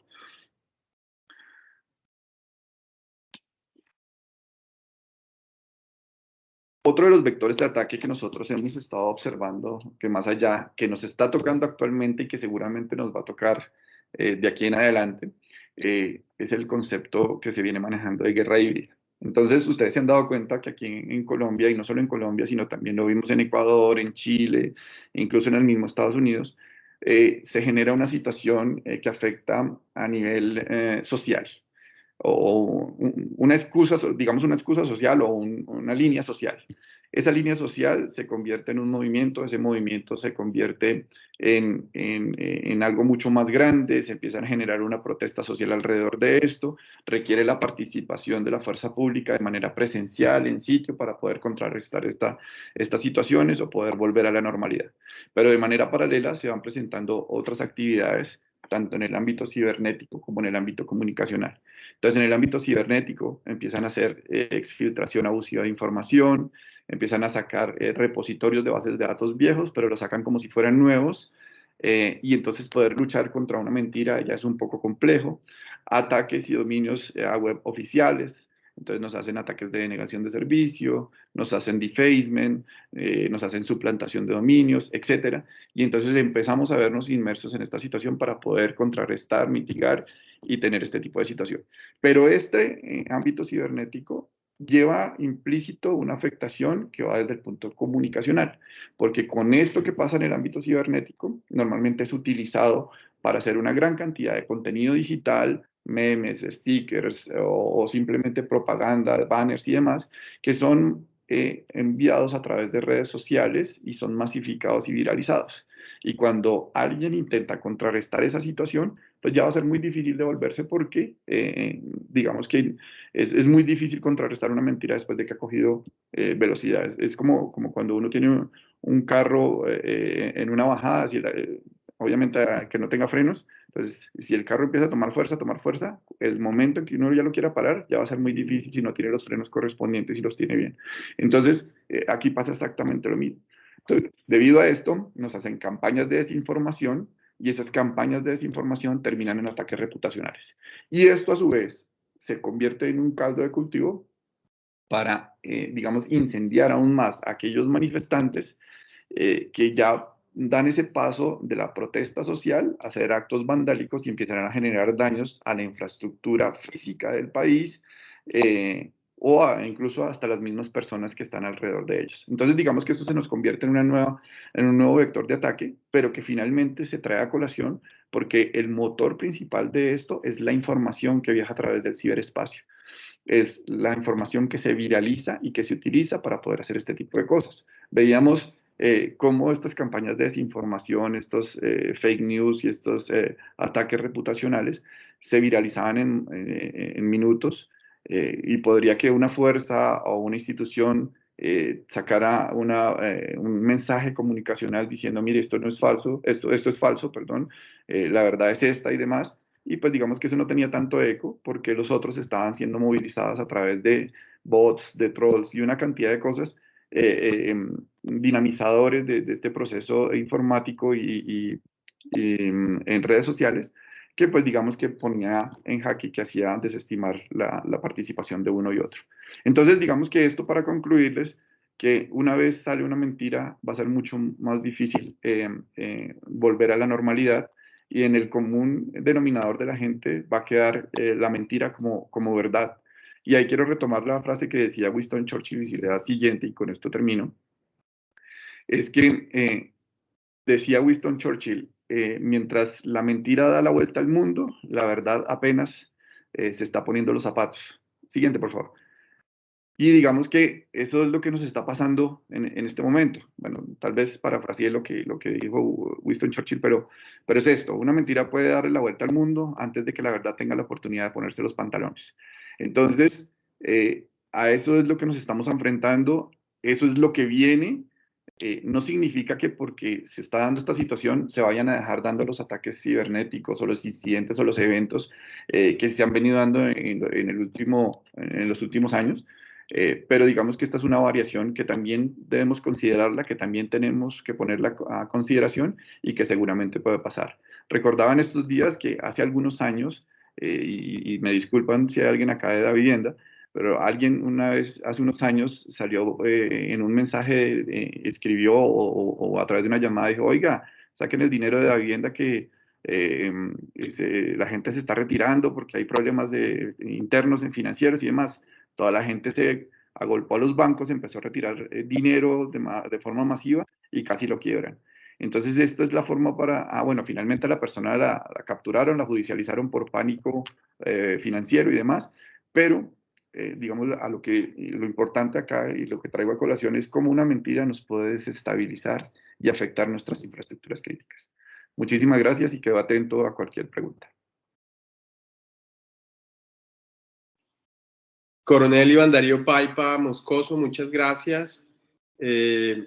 S5: Otro de los vectores de ataque que nosotros hemos estado observando, que más allá, que nos está tocando actualmente y que seguramente nos va a tocar de aquí en adelante, es el concepto que se viene manejando de guerra híbrida. Entonces, ustedes se han dado cuenta que aquí en Colombia, y no solo en Colombia, sino también lo vimos en Ecuador, en Chile, incluso en el mismo Estados Unidos, se genera una situación que afecta a nivel social, o una excusa, digamos una excusa social o una línea social. Esa línea social se convierte en un movimiento, ese movimiento se convierte en algo mucho más grande, se empieza a generar una protesta social alrededor de esto, requiere la participación de la fuerza pública de manera presencial, en sitio, para poder contrarrestar estas situaciones o poder volver a la normalidad. Pero de manera paralela se van presentando otras actividades, tanto en el ámbito cibernético como en el ámbito comunicacional. Entonces, en el ámbito cibernético empiezan a hacer exfiltración abusiva de información, empiezan a sacar repositorios de bases de datos viejos, pero los sacan como si fueran nuevos, y entonces poder luchar contra una mentira ya es un poco complejo. Ataques y dominios a web oficiales, entonces nos hacen ataques de denegación de servicio, nos hacen defacement, nos hacen suplantación de dominios, etc. Y entonces empezamos a vernos inmersos en esta situación para poder contrarrestar, mitigar y tener este tipo de situación. Pero este ámbito cibernético lleva implícito una afectación que va desde el punto comunicacional, porque con esto que pasa en el ámbito cibernético, normalmente es utilizado para hacer una gran cantidad de contenido digital, memes, stickers o simplemente propaganda, banners y demás, que son enviados a través de redes sociales y son masificados y viralizados. Y cuando alguien intenta contrarrestar esa situación, pues ya va a ser muy difícil devolverse porque digamos que es muy difícil contrarrestar una mentira después de que ha cogido velocidad. Es como cuando uno tiene un carro en una bajada, obviamente que no tenga frenos. Entonces, si el carro empieza a tomar fuerza, el momento en que uno ya lo quiera parar, ya va a ser muy difícil si no tiene los frenos correspondientes y los tiene bien. Entonces, aquí pasa exactamente lo mismo. Entonces, debido a esto, nos hacen campañas de desinformación y esas campañas de desinformación terminan en ataques reputacionales. Y esto, a su vez, se convierte en un caldo de cultivo para, digamos, incendiar aún más a aquellos manifestantes que ya dan ese paso de la protesta social a hacer actos vandálicos y empiezan a generar daños a la infraestructura física del país, incluso hasta las mismas personas que están alrededor de ellos. Entonces, digamos que esto se nos convierte en un nuevo vector de ataque, pero que finalmente se trae a colación porque el motor principal de esto es la información que viaja a través del ciberespacio. Es la información que se viraliza y que se utiliza para poder hacer este tipo de cosas. Veíamos cómo estas campañas de desinformación, estos fake news y estos ataques reputacionales se viralizaban en minutos, y podría que una fuerza o una institución sacara un mensaje comunicacional diciendo, mire, esto no es falso, esto es falso, perdón, la verdad es esta y demás. Y pues digamos que eso no tenía tanto eco porque los otros estaban siendo movilizados a través de bots, de trolls y una cantidad de cosas, dinamizadores de este proceso informático y en redes sociales, que pues digamos que ponía en jaque, que hacía desestimar la participación de uno y otro. Entonces digamos que esto, para concluirles, que una vez sale una mentira va a ser mucho más difícil volver a la normalidad, y en el común denominador de la gente va a quedar la mentira como verdad. Y ahí quiero retomar la frase que decía Winston Churchill, y la siguiente, y con esto termino, es que decía Winston Churchill, mientras la mentira da la vuelta al mundo, la verdad apenas se está poniendo los zapatos. Siguiente, por favor. Y digamos que eso es lo que nos está pasando en este momento. Bueno, tal vez parafraseé lo que dijo Winston Churchill, pero es esto, una mentira puede darle la vuelta al mundo antes de que la verdad tenga la oportunidad de ponerse los pantalones. Entonces, a eso es lo que nos estamos enfrentando, eso es lo que viene. No significa que porque se está dando esta situación se vayan a dejar dando los ataques cibernéticos o los incidentes o los eventos que se han venido dando en los últimos años. Pero digamos que esta es una variación que también debemos considerarla, que también tenemos que ponerla a consideración y que seguramente puede pasar. Recordaba en estos días que hace algunos años, y me disculpan si hay alguien acá de la vivienda, pero alguien una vez, hace unos años, salió en un mensaje, escribió o a través de una llamada, dijo, oiga, saquen el dinero de la vivienda que la gente se está retirando porque hay problemas internos en financieros y demás. Toda la gente se agolpó a los bancos, empezó a retirar dinero de forma masiva y casi lo quiebran. Entonces, esta es la forma bueno, finalmente a la persona la capturaron, la judicializaron por pánico financiero y demás, pero digamos, lo importante acá y lo que traigo a colación es cómo una mentira nos puede desestabilizar y afectar nuestras infraestructuras críticas. Muchísimas gracias y quedo atento a cualquier pregunta.
S4: Coronel Iván Darío Paipa Moscoso, muchas gracias.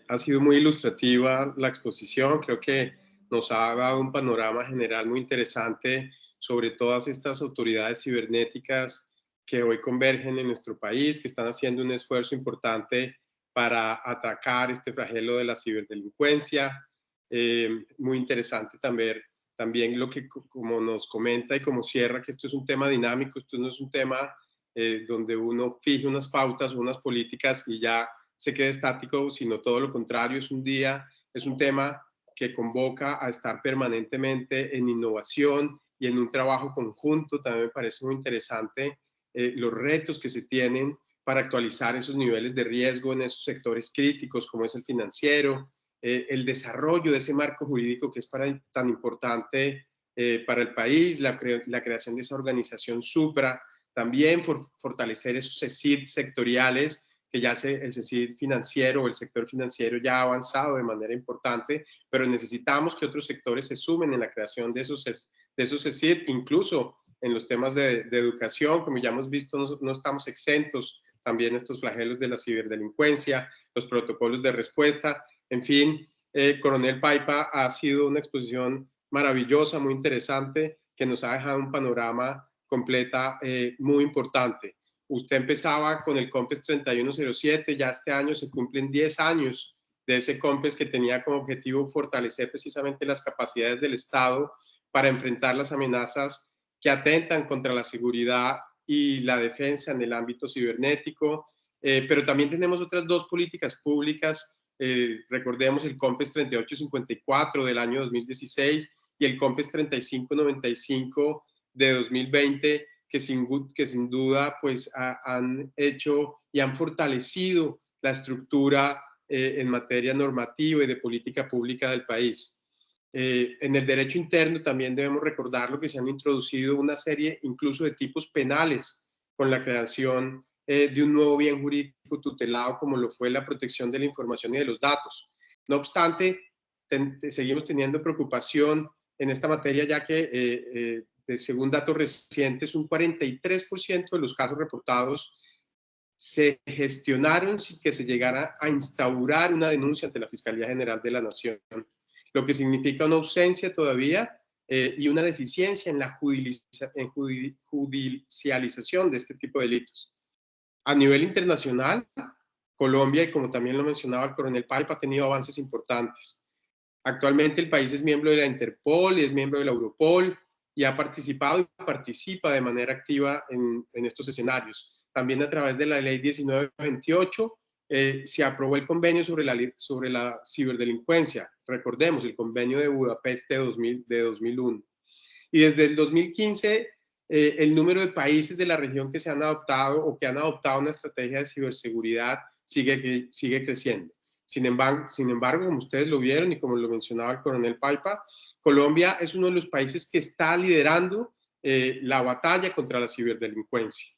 S4: Ha sido muy ilustrativa la exposición, creo que nos ha dado un panorama general muy interesante sobre todas estas autoridades cibernéticas que hoy convergen en nuestro país, que están haciendo un esfuerzo importante para atacar este flagelo de la ciberdelincuencia. Muy interesante también lo que como nos comenta y como cierra, que esto es un tema dinámico, esto no es un tema donde uno fije unas pautas o unas políticas y ya se quede estático, sino todo lo contrario, es un tema que convoca a estar permanentemente en innovación y en un trabajo conjunto. También me parece muy interesante los retos que se tienen para actualizar esos niveles de riesgo en esos sectores críticos como es el financiero, el desarrollo de ese marco jurídico que es tan importante para el país, la creación de esa organización supra, también fortalecer esos CECID sectoriales, que ya el CECID financiero o el sector financiero ya ha avanzado de manera importante, pero necesitamos que otros sectores se sumen en la creación de esos CECID, incluso en los temas de educación, como ya hemos visto, no estamos exentos también estos flagelos de la ciberdelincuencia, los protocolos de respuesta, en fin, Coronel Paipa, ha sido una exposición maravillosa, muy interesante, que nos ha dejado un panorama completa muy importante. Usted empezaba con el COMPES 3107, ya este año se cumplen 10 años de ese COMPES que tenía como objetivo fortalecer precisamente las capacidades del Estado para enfrentar las amenazas que atentan contra la seguridad y la defensa en el ámbito cibernético, pero también tenemos otras dos políticas públicas, recordemos el COMPES 3854 del año 2016 y el COMPES 3595 de 2020, que sin duda pues han hecho y han fortalecido la estructura en materia normativa y de política pública del país. En el derecho interno también debemos recordar lo que se han introducido una serie incluso de tipos penales con la creación de un nuevo bien jurídico tutelado como lo fue la protección de la información y de los datos. No obstante, seguimos teniendo preocupación en esta materia ya que según datos recientes, un 43% de los casos reportados se gestionaron sin que se llegara a instaurar una denuncia ante la Fiscalía General de la Nación, lo que significa una ausencia todavía y una deficiencia en la judicialización de este tipo de delitos. A nivel internacional, Colombia, y como también lo mencionaba el coronel Paipa, ha tenido avances importantes. Actualmente el país es miembro de la Interpol y es miembro de la Europol y ha participado y participa de manera activa en estos escenarios. También a través de la ley 1928 se aprobó el convenio sobre la ciberdelincuencia. Recordemos, el convenio de Budapest de 2001. Y desde el 2015, el número de países de la región que se han adoptado o que han adoptado una estrategia de ciberseguridad sigue creciendo. Sin embargo, como ustedes lo vieron y como lo mencionaba el coronel Paipa, Colombia es uno de los países que está liderando la batalla contra la ciberdelincuencia.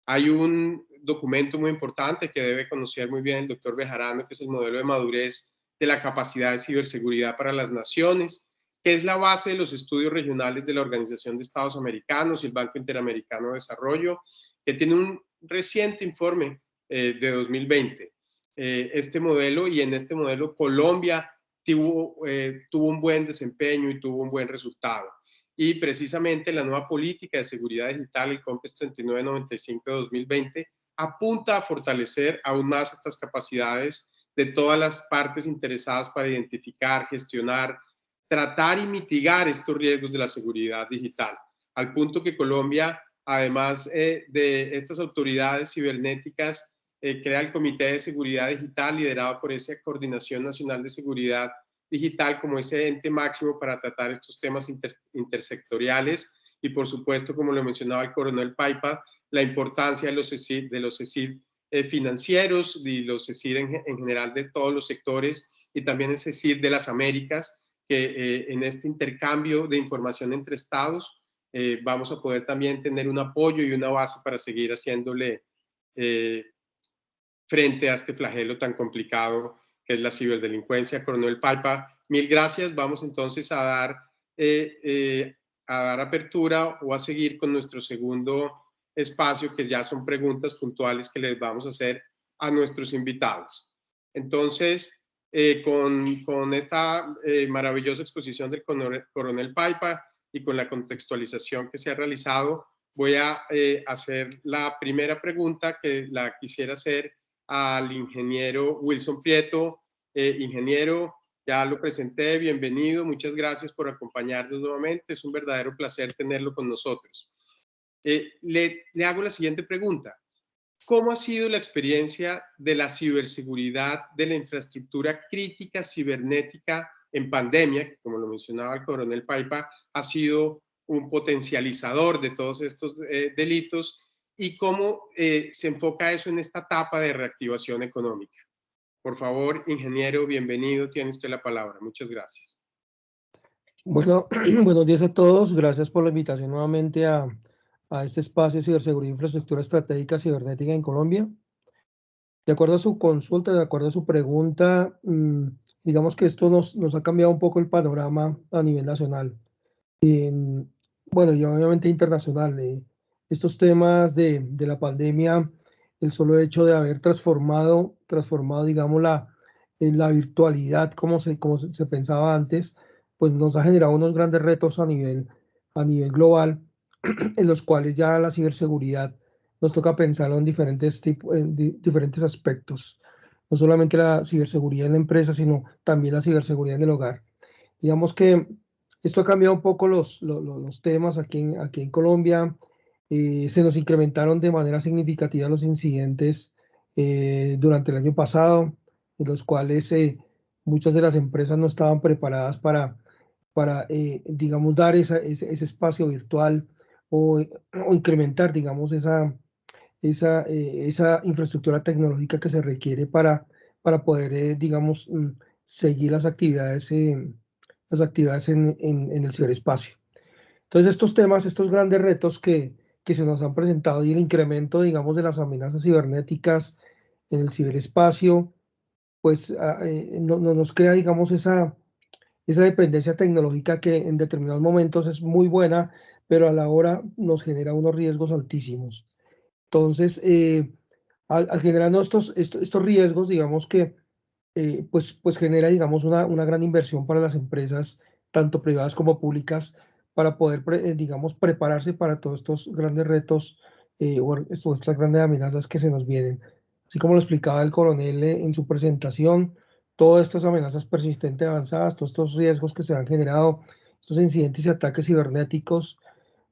S4: Hay un documento muy importante que debe conocer muy bien el doctor Bejarano, que es el modelo de madurez de la capacidad de ciberseguridad para las naciones, que es la base de los estudios regionales de la Organización de Estados Americanos y el Banco Interamericano de Desarrollo, que tiene un reciente informe de 2020. Este modelo, y en este modelo Colombia tuvo un buen desempeño y tuvo un buen resultado. Y precisamente la nueva política de seguridad digital, el COMPES 3995 de 2020, apunta a fortalecer aún más estas capacidades de todas las partes interesadas para identificar, gestionar, tratar y mitigar estos riesgos de la seguridad digital, al punto que Colombia, además de estas autoridades cibernéticas, crea el Comité de Seguridad Digital liderado por esa Coordinación Nacional de Seguridad Digital como ese ente máximo para tratar estos temas intersectoriales y, por supuesto, como lo mencionaba el coronel Paipa, la importancia de los CECID financieros y los CECID en general de todos los sectores, y también el CECID de las Américas, que en este intercambio de información entre estados vamos a poder también tener un apoyo y una base para seguir haciéndole frente a este flagelo tan complicado que es la ciberdelincuencia. Coronel Paipa, mil gracias. Vamos entonces a dar apertura o a seguir con nuestro segundo espacio, que ya son preguntas puntuales que les vamos a hacer a nuestros invitados. Entonces, con esta maravillosa exposición del coronel Paipa y con la contextualización que se ha realizado, voy a hacer la primera pregunta, que la quisiera hacer al ingeniero Wilson Prieto. Ingeniero, ya lo presenté, bienvenido, muchas gracias por acompañarnos nuevamente, es un verdadero placer tenerlo con nosotros. Le hago la siguiente pregunta. ¿Cómo ha sido la experiencia de la ciberseguridad de la infraestructura crítica cibernética en pandemia, que como lo mencionaba el coronel Paipa, ha sido un potencializador de todos estos delitos? ¿Y cómo se enfoca eso en esta etapa de reactivación económica? Por favor, ingeniero, bienvenido, tiene usted la palabra. Muchas gracias.
S6: Bueno, buenos días a todos. Gracias por la invitación nuevamente a este espacio de ciberseguridad e infraestructura estratégica cibernética en Colombia. De acuerdo a su consulta, de acuerdo a su pregunta, digamos que esto nos ha cambiado un poco el panorama a nivel nacional. Bueno, y obviamente internacional. Estos temas de la pandemia, el solo hecho de haber transformado digamos, la virtualidad como se pensaba antes, pues nos ha generado unos grandes retos a nivel global, en los cuales ya la ciberseguridad nos toca pensarlo en diferentes aspectos. No solamente la ciberseguridad en la empresa, sino también la ciberseguridad en el hogar. Digamos que esto ha cambiado un poco los temas aquí en Colombia. Se nos incrementaron de manera significativa los incidentes durante el año pasado, en los cuales muchas de las empresas no estaban preparadas para digamos, dar ese espacio virtual o incrementar, digamos, esa infraestructura tecnológica que se requiere para poder, digamos, seguir las actividades en el ciberespacio. Entonces, estos temas, estos grandes retos que se nos han presentado y el incremento, digamos, de las amenazas cibernéticas en el ciberespacio, pues nos crea, digamos, esa dependencia tecnológica que en determinados momentos es muy buena, pero a la hora nos genera unos riesgos altísimos. Entonces, al generar estos riesgos, digamos que pues genera, digamos, una gran inversión para las empresas, tanto privadas como públicas, para poder, digamos, prepararse para todos estos grandes retos o estas grandes amenazas que se nos vienen. Así como lo explicaba el coronel en su presentación, todas estas amenazas persistentes avanzadas, todos estos riesgos que se han generado, estos incidentes y ataques cibernéticos,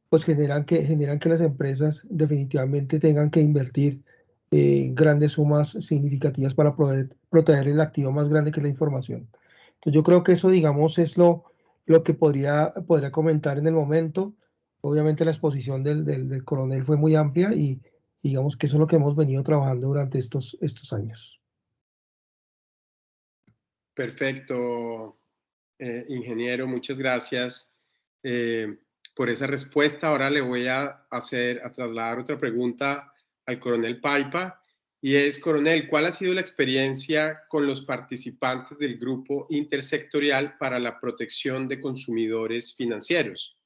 S6: pues generan que las empresas definitivamente tengan que invertir grandes sumas significativas para poder proteger el activo más grande que es la información. Entonces yo creo que eso, digamos, es lo lo que podría comentar en el momento. Obviamente la exposición del coronel fue muy amplia y digamos que eso es lo que hemos venido trabajando durante estos años.
S4: Perfecto, ingeniero, muchas gracias por esa respuesta. Ahora le voy a trasladar otra pregunta al coronel Paipa, y es, coronel, ¿cuál ha sido la experiencia con los participantes del grupo intersectorial para la protección de consumidores financieros?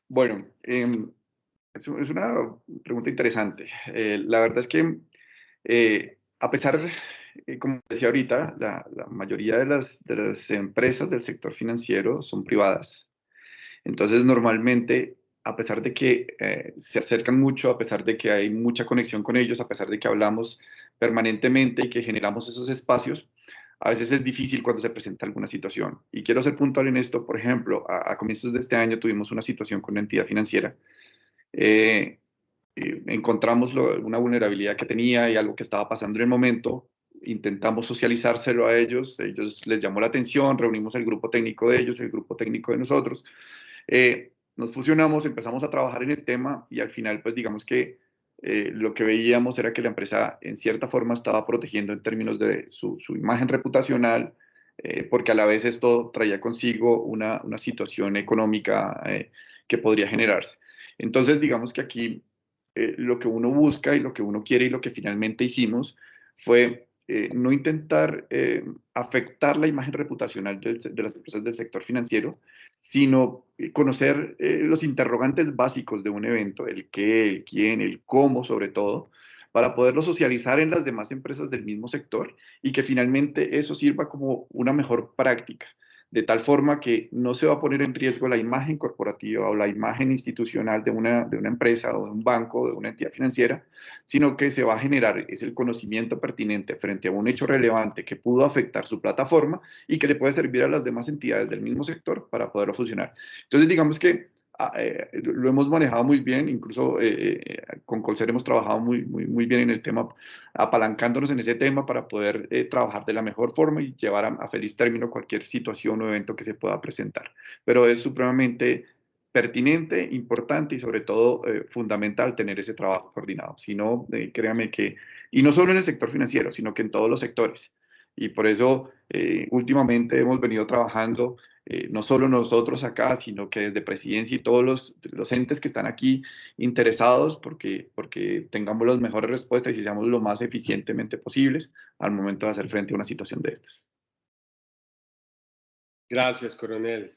S5: Bueno, es una pregunta interesante. La verdad es que a pesar, como decía ahorita, la mayoría de las empresas del sector financiero son privadas. Entonces, normalmente, a pesar de que se acercan mucho, a pesar de que hay mucha conexión con ellos, a pesar de que hablamos permanentemente y que generamos esos espacios, a veces es difícil cuando se presenta alguna situación. Y quiero ser puntual en esto. Por ejemplo, a comienzos de este año tuvimos una situación con una entidad financiera. Encontramos una vulnerabilidad que tenía y algo que estaba pasando en el momento. Intentamos socializárselo a ellos les llamó la atención, reunimos el grupo técnico de ellos, el grupo técnico de nosotros. Nos fusionamos, empezamos a trabajar en el tema y al final, pues digamos que lo que veíamos era que la empresa en cierta forma estaba protegiendo en términos de su imagen reputacional, porque a la vez esto traía consigo una situación económica que podría generarse. Entonces, digamos que aquí lo que uno busca y lo que uno quiere y lo que finalmente hicimos fue no intentar afectar la imagen reputacional de las empresas del sector financiero, sino conocer los interrogantes básicos de un evento, el qué, el quién, el cómo sobre todo, para poderlo socializar en las demás empresas del mismo sector y que finalmente eso sirva como una mejor práctica, de tal forma que no se va a poner en riesgo la imagen corporativa o la imagen institucional de una empresa o de un banco o de una entidad financiera, sino que se va a generar es el conocimiento pertinente frente a un hecho relevante que pudo afectar su plataforma y que le puede servir a las demás entidades del mismo sector para poderlo funcionar. Entonces, digamos que lo hemos manejado muy bien, incluso con Colser hemos trabajado muy bien en el tema, apalancándonos en ese tema para poder trabajar de la mejor forma y llevar a feliz término cualquier situación o evento que se pueda presentar. Pero es supremamente pertinente, importante y sobre todo fundamental tener ese trabajo coordinado. Si no, créame que, y no solo en el sector financiero, sino que en todos los sectores. Y por eso últimamente hemos venido trabajando no solo nosotros acá, sino que desde Presidencia y todos los entes que están aquí interesados porque tengamos las mejores respuestas y seamos lo más eficientemente posibles al momento de hacer frente a una situación de estas.
S4: Gracias, coronel.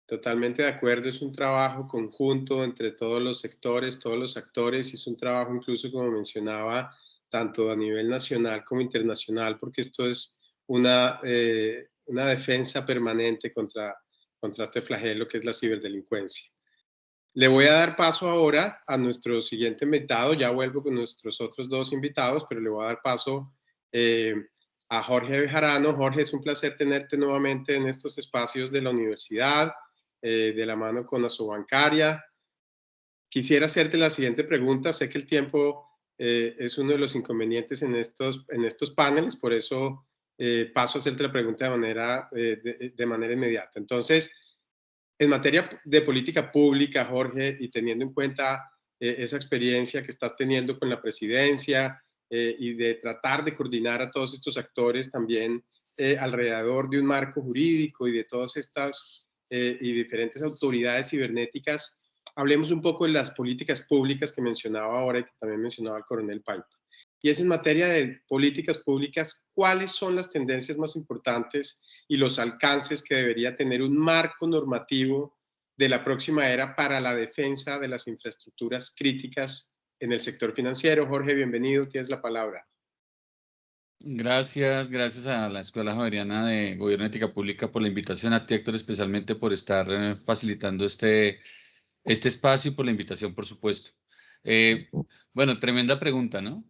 S4: Totalmente de acuerdo, es un trabajo conjunto entre todos los sectores, todos los actores, y es un trabajo incluso, como mencionaba, tanto a nivel nacional como internacional, porque esto es una defensa permanente contra este flagelo que es la ciberdelincuencia. Le voy a dar paso ahora a nuestro siguiente invitado, ya vuelvo con nuestros otros dos invitados, pero le voy a dar paso a Jorge Bejarano. Jorge, es un placer tenerte nuevamente en estos espacios de la universidad, de la mano con Asobancaria. Quisiera hacerte la siguiente pregunta. Sé que el tiempo es uno de los inconvenientes en estos paneles, por eso paso a hacerte la pregunta de manera inmediata. Entonces, en materia de política pública, Jorge, y teniendo en cuenta esa experiencia que estás teniendo con la presidencia y de tratar de coordinar a todos estos actores también alrededor de un marco jurídico y de todas estas y diferentes autoridades cibernéticas, hablemos un poco de las políticas públicas que mencionaba ahora y que también mencionaba el coronel Paipa. Y es en materia de políticas públicas, ¿cuáles son las tendencias más importantes y los alcances que debería tener un marco normativo de la próxima era para la defensa de las infraestructuras críticas en el sector financiero? Jorge, bienvenido, tienes la palabra.
S7: Gracias a la Escuela Javeriana de Gobierno y Ética Pública por la invitación, a ti, Héctor, especialmente por estar facilitando este espacio y por la invitación, por supuesto. Bueno, tremenda pregunta, ¿no?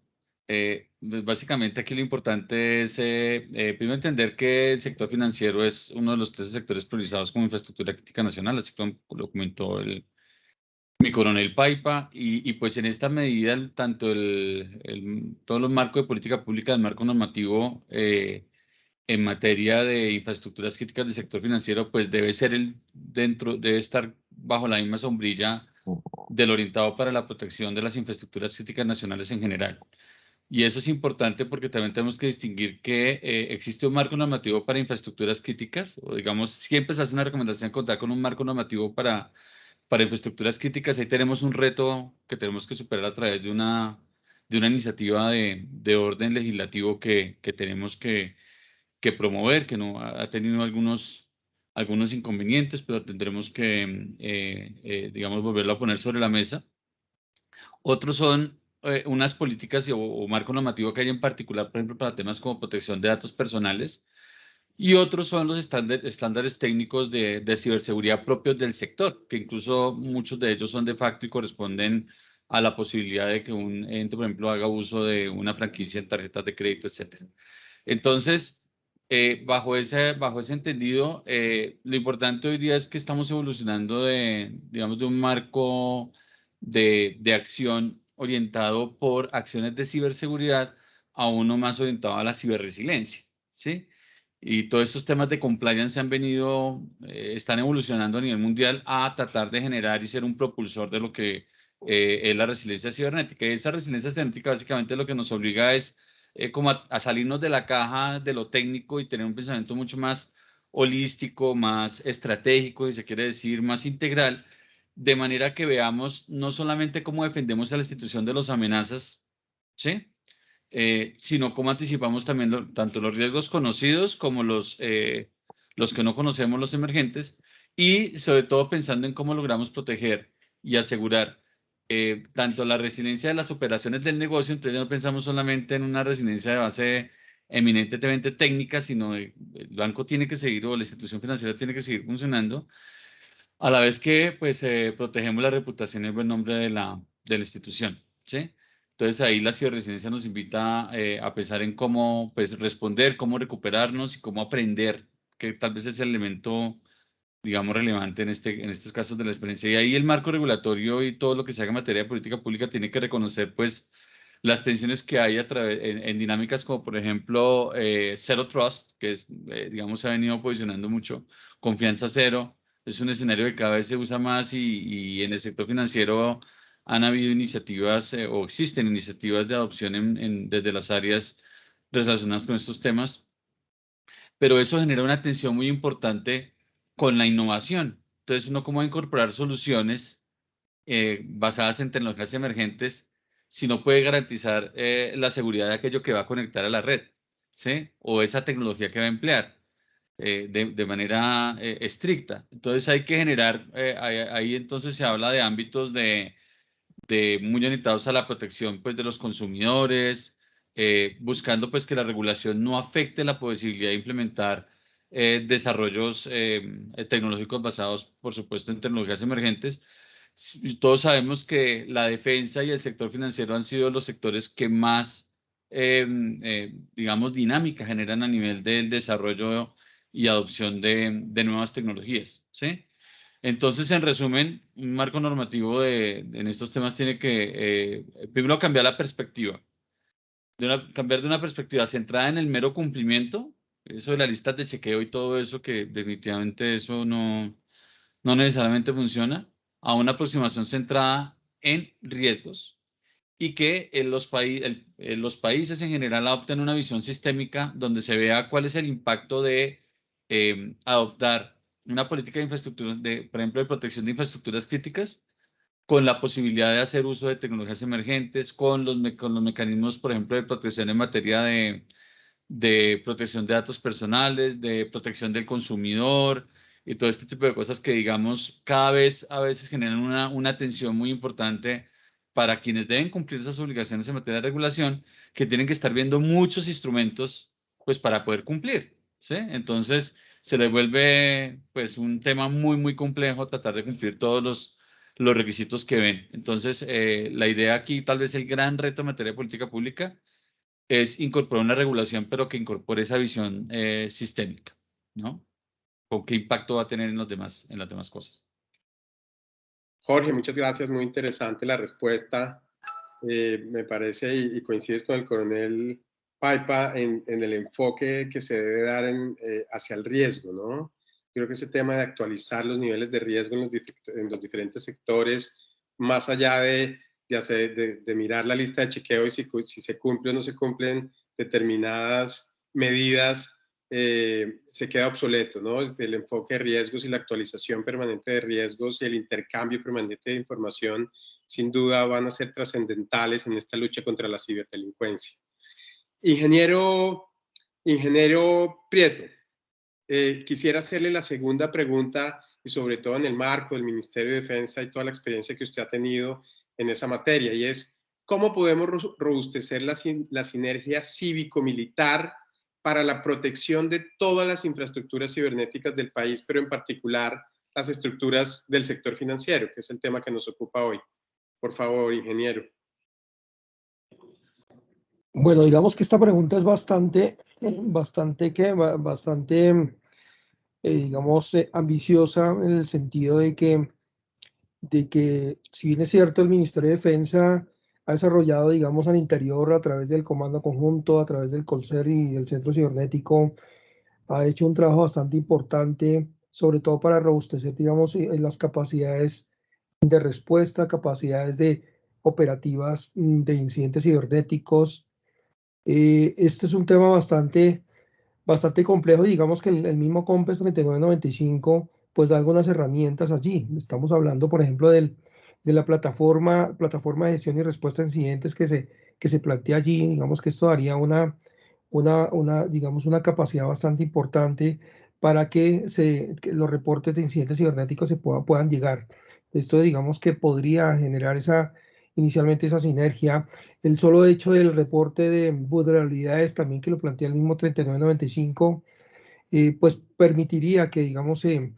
S7: Básicamente aquí lo importante es primero entender que el sector financiero es uno de los 13 sectores priorizados como infraestructura crítica nacional, así como lo comentó mi coronel Paipa, y pues en esta medida tanto todos los marcos de política pública, el marco normativo en materia de infraestructuras críticas del sector financiero, pues debe estar bajo la misma sombrilla del orientado para la protección de las infraestructuras críticas nacionales en general. Y eso es importante porque también tenemos que distinguir que existe un marco normativo para infraestructuras críticas, o digamos, siempre se hace una recomendación de contar con un marco normativo para infraestructuras críticas. Ahí tenemos un reto que tenemos que superar a través de una iniciativa de orden legislativo que tenemos que promover, que no ha tenido algunos inconvenientes, pero tendremos que, digamos, volverlo a poner sobre la mesa. Otros son unas políticas o marco normativo que hay en particular, por ejemplo, para temas como protección de datos personales, y otros son los estándares técnicos de ciberseguridad propios del sector, que incluso muchos de ellos son de facto y corresponden a la posibilidad de que un ente, por ejemplo, haga uso de una franquicia en tarjetas de crédito, etc. Entonces, bajo ese entendido, lo importante hoy día es que estamos evolucionando digamos, de un marco de acción orientado por acciones de ciberseguridad a uno más orientado a la ciberresiliencia, ¿sí? Y todos estos temas de compliance están evolucionando a nivel mundial a tratar de generar y ser un propulsor de lo que es la resiliencia cibernética. Y esa resiliencia cibernética básicamente lo que nos obliga es como a salirnos de la caja de lo técnico y tener un pensamiento mucho más holístico, más estratégico, y se quiere decir, más integral, de manera que veamos no solamente cómo defendemos a la institución de las amenazas, ¿sí? Sino cómo anticipamos también tanto los riesgos conocidos como los que no conocemos, los emergentes, y sobre todo pensando en cómo logramos proteger y asegurar tanto la resiliencia de las operaciones del negocio. Entonces ya no pensamos solamente en una resiliencia de base eminentemente técnica, sino el banco tiene que seguir, o la institución financiera tiene que seguir funcionando, a la vez que pues protegemos la reputación y el buen nombre de la institución, ¿sí? Entonces ahí la ciberresiliencia nos invita a pensar en cómo pues responder, cómo recuperarnos y cómo aprender, que tal vez es el elemento, digamos, relevante en estos casos de la experiencia. Y ahí el marco regulatorio y todo lo que se haga en materia de política pública tiene que reconocer pues las tensiones que hay en dinámicas como por ejemplo Zero Trust, que es, digamos, se ha venido posicionando mucho, confianza cero. Es un escenario que cada vez se usa más, y en el sector financiero han habido iniciativas o existen iniciativas de adopción desde las áreas relacionadas con estos temas, pero eso genera una tensión muy importante con la innovación. Entonces, uno cómo incorporar soluciones basadas en tecnologías emergentes si no puede garantizar la seguridad de aquello que va a conectar a la red, ¿sí? O esa tecnología que va a emplear de manera estricta. Entonces hay que generar, ahí entonces se habla de ámbitos muy orientados a la protección pues, de los consumidores, buscando pues, que la regulación no afecte la posibilidad de implementar desarrollos tecnológicos basados, por supuesto, en tecnologías emergentes. Todos sabemos que la defensa y el sector financiero han sido los sectores que más, digamos, dinámica generan a nivel del desarrollo y adopción de nuevas tecnologías, ¿sí? Entonces, en resumen, un marco normativo en estos temas tiene que, primero, cambiar la perspectiva, cambiar de una perspectiva centrada en el mero cumplimiento, eso de las listas de chequeo y todo eso, que definitivamente eso no necesariamente funciona, a una aproximación centrada en riesgos, y que los países en general adopten una visión sistémica donde se vea cuál es el impacto de adoptar una política de infraestructura, por ejemplo, de protección de infraestructuras críticas, con la posibilidad de hacer uso de tecnologías emergentes, con los mecanismos, por ejemplo, de protección en materia de protección de datos personales, de protección del consumidor y todo este tipo de cosas que, digamos, cada vez a veces generan una tensión muy importante para quienes deben cumplir esas obligaciones en materia de regulación, que tienen que estar viendo muchos instrumentos pues para poder cumplir, ¿sí? Entonces se les vuelve pues un tema muy complejo tratar de cumplir todos los requisitos que ven. Entonces la idea aquí, tal vez el gran reto en materia de política pública, es incorporar una regulación, pero que incorpore esa visión sistémica, ¿no? ¿Con qué impacto va a tener en las demás cosas?
S4: Jorge, muchas gracias, muy interesante la respuesta. Me parece, y coincides con el coronel Paipa en el enfoque que se debe dar hacia el riesgo, ¿no? Creo que ese tema de actualizar los niveles de riesgo en los diferentes sectores, más allá de mirar la lista de chequeo y si se cumple o no se cumplen determinadas medidas, se queda obsoleto, ¿no? El enfoque de riesgos y la actualización permanente de riesgos y el intercambio permanente de información, sin duda, van a ser trascendentales en esta lucha contra la ciberdelincuencia. Ingeniero Prieto, quisiera hacerle la segunda pregunta, y sobre todo en el marco del Ministerio de Defensa y toda la experiencia que usted ha tenido en esa materia, y es, ¿cómo podemos robustecer la sinergia cívico-militar para la protección de todas las infraestructuras cibernéticas del país, pero en particular las estructuras del sector financiero, que es el tema que nos ocupa hoy? Por favor, ingeniero.
S6: Bueno, digamos que esta pregunta es bastante, digamos, ambiciosa en el sentido de que si bien es cierto, el Ministerio de Defensa ha desarrollado, digamos, al interior, a través del Comando Conjunto, a través del Colser y del Centro Cibernético, ha hecho un trabajo bastante importante, sobre todo para robustecer, digamos, las capacidades de respuesta, capacidades de operativas de incidentes cibernéticos. Este es un tema bastante complejo, digamos que el mismo COMPES 3995 pues da algunas herramientas allí. Estamos hablando, por ejemplo, de la plataforma de gestión y respuesta a incidentes que se plantea allí. Digamos que esto daría digamos, una capacidad bastante importante para que los reportes de incidentes cibernéticos puedan llegar. Esto, digamos, que podría generar inicialmente esa sinergia. El solo hecho del reporte de vulnerabilidades, también que lo plantea el mismo 3995, pues permitiría que, digamos, el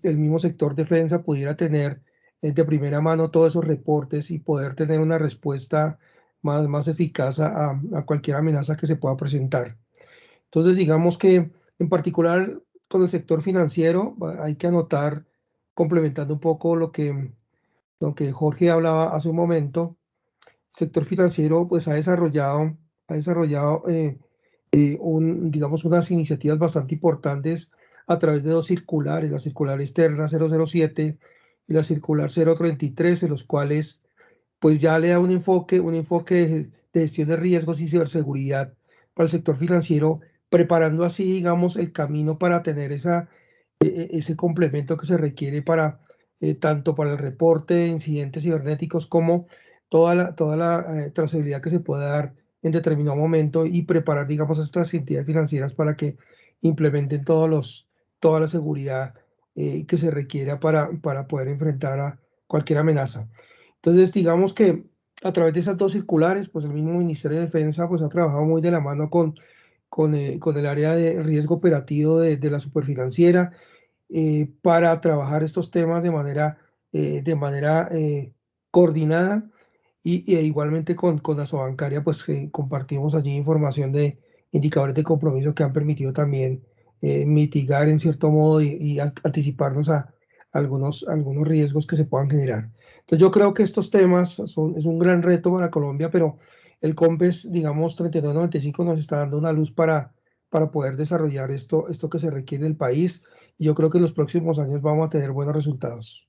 S6: mismo sector defensa pudiera tener de primera mano todos esos reportes y poder tener una respuesta más eficaz a cualquier amenaza que se pueda presentar. Entonces, digamos que en particular con el sector financiero hay que anotar, complementando un poco lo que Jorge hablaba hace un momento. El sector financiero pues ha desarrollado digamos, unas iniciativas bastante importantes a través de dos circulares, la circular externa 007 y la circular 033, en los cuales pues ya le da un enfoque de gestión de riesgos y ciberseguridad para el sector financiero, preparando así, digamos, el camino para tener ese complemento que se requiere para tanto para el reporte de incidentes cibernéticos como toda la trazabilidad que se pueda dar en determinado momento y preparar, digamos, a estas entidades financieras para que implementen toda la seguridad que se requiera para poder enfrentar a cualquier amenaza. Entonces, digamos que a través de esas dos circulares, pues el mismo Ministerio de Defensa pues ha trabajado muy de la mano con el área de riesgo operativo de la superfinanciera para trabajar estos temas de manera coordinada y igualmente con la Sobancaria, pues compartimos allí información de indicadores de compromiso que han permitido también mitigar en cierto modo y anticiparnos a algunos riesgos que se puedan generar. Entonces yo creo que estos temas es un gran reto para Colombia, pero el COMPES, digamos, 3995 nos está dando una luz para poder desarrollar esto que se requiere del país, y yo creo que en los próximos años vamos a tener buenos resultados.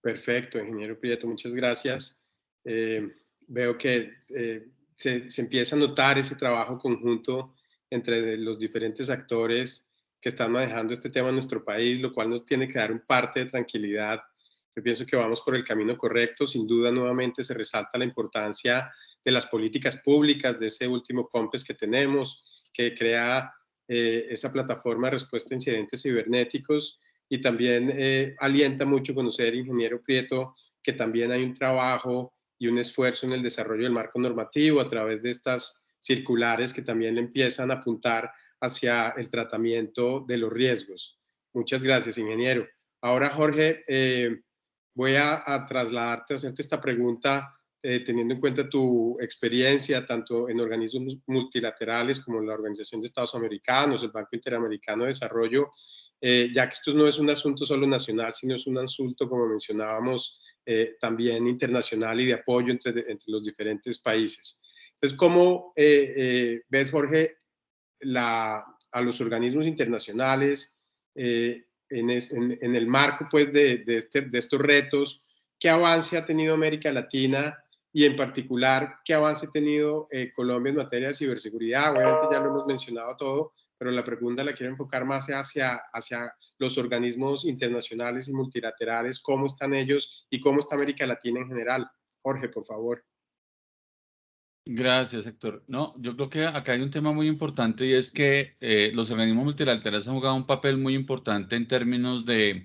S4: Perfecto, ingeniero Prieto, muchas gracias. Veo que se empieza a notar ese trabajo conjunto entre los diferentes actores que están manejando este tema en nuestro país, lo cual nos tiene que dar un parte de tranquilidad. Yo pienso que vamos por el camino correcto. Sin duda, nuevamente se resalta la importancia de las políticas públicas, de ese último COMPES que tenemos, que crea esa plataforma de respuesta a incidentes cibernéticos. Y también alienta mucho conocer, ingeniero Prieto, que también hay un trabajo y un esfuerzo en el desarrollo del marco normativo a través de estas circulares que también empiezan a apuntar hacia el tratamiento de los riesgos. Muchas gracias, ingeniero. Ahora, Jorge, voy a trasladarte, a hacerte esta pregunta teniendo en cuenta tu experiencia tanto en organismos multilaterales como en la Organización de Estados Americanos, el Banco Interamericano de Desarrollo, ya que esto no es un asunto solo nacional, sino es un asunto, como mencionábamos, también internacional y de apoyo entre los diferentes países. Entonces, ¿cómo ves, Jorge, a los organismos internacionales en el marco pues, de estos retos? ¿Qué avance ha tenido América Latina y en particular qué avance ha tenido Colombia en materia de ciberseguridad? Obviamente ya lo hemos mencionado todo, pero la pregunta la quiero enfocar más hacia los organismos internacionales y multilaterales, cómo están ellos y cómo está América Latina en general. Jorge, por favor.
S7: Gracias, Héctor. No, yo creo que acá hay un tema muy importante y es que los organismos multilaterales han jugado un papel muy importante en términos de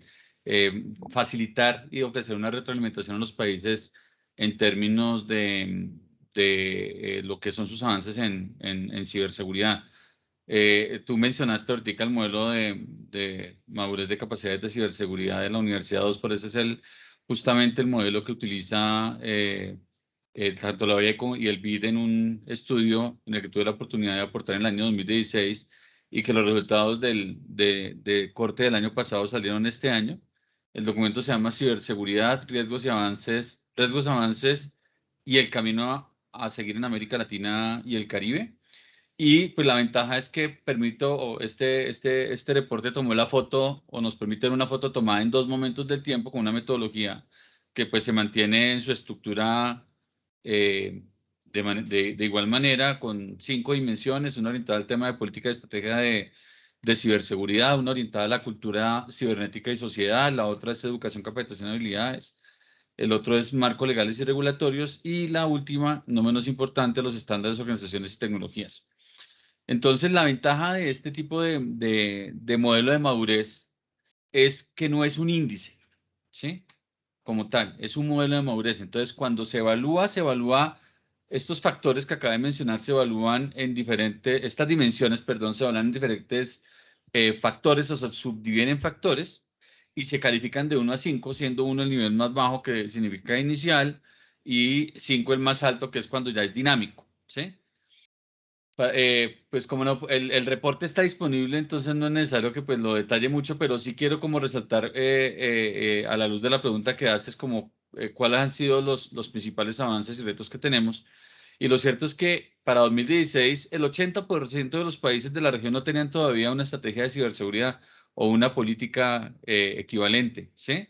S7: facilitar y ofrecer una retroalimentación a los países en términos de lo que son sus avances en ciberseguridad. Tú mencionaste ahorita el modelo de madurez de capacidades de ciberseguridad de la Universidad de Oxford. Ese es justamente el modelo que utiliza tanto la OIE y el BID en un estudio en el que tuve la oportunidad de aportar en el año 2016 y que los resultados de corte del año pasado salieron este año. El documento se llama Ciberseguridad, riesgos, avances y el camino a seguir en América Latina y el Caribe. Y pues la ventaja es que este reporte tomó la foto o nos permite ver una foto tomada en 2 momentos del tiempo con una metodología que pues se mantiene en su estructura de igual manera con 5 dimensiones, una orientada al tema de política y estrategia de ciberseguridad, una orientada a la cultura cibernética y sociedad, la otra es educación, capacitación y habilidades, el otro es marcos legales y regulatorios y la última, no menos importante, los estándares, organizaciones y tecnologías. Entonces, la ventaja de este tipo de modelo de madurez es que no es un índice, ¿sí? Como tal, es un modelo de madurez. Entonces, cuando se evalúa estos factores que acabé de mencionar, se evalúan en estas dimensiones, perdón, se evalúan en diferentes factores, o sea, subdividen en factores y se califican de 1 a 5, siendo 1 el nivel más bajo, que significa inicial, y 5 el más alto, que es cuando ya es dinámico, ¿sí? Pues como no, el reporte está disponible, entonces no es necesario que pues lo detalle mucho, pero sí quiero como resaltar a la luz de la pregunta que haces, como cuáles han sido los principales avances y retos que tenemos. Y lo cierto es que para 2016 el 80% de los países de la región no tenían todavía una estrategia de ciberseguridad o una política equivalente, ¿sí?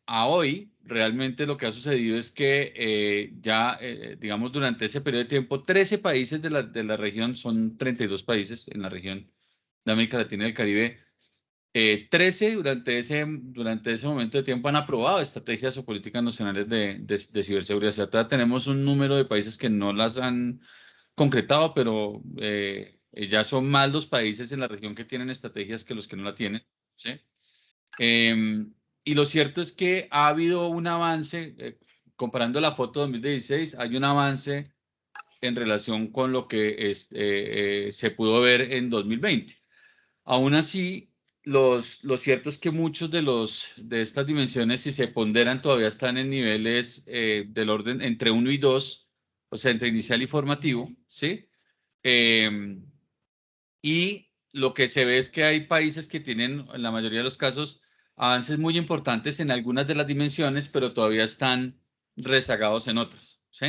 S7: A hoy, realmente lo que ha sucedido es que digamos, durante ese periodo de tiempo, 13 países de la región, son 32 países en la región de América Latina y el Caribe, 13 durante ese momento de tiempo han aprobado estrategias o políticas nacionales de ciberseguridad. O sea, todavía tenemos un número de países que no las han concretado, pero ya son más los países en la región que tienen estrategias que los que no la tienen, ¿sí? Y lo cierto es que ha habido un avance, comparando la foto 2016, hay un avance en relación con lo que se pudo ver en 2020. Aún así, lo cierto es que muchos de estas dimensiones, si se ponderan, todavía están en niveles del orden entre 1 y 2, o sea, entre inicial y formativo, ¿sí? Y lo que se ve es que hay países que tienen, en la mayoría de los casos, avances muy importantes en algunas de las dimensiones, pero todavía están rezagados en otras, ¿sí?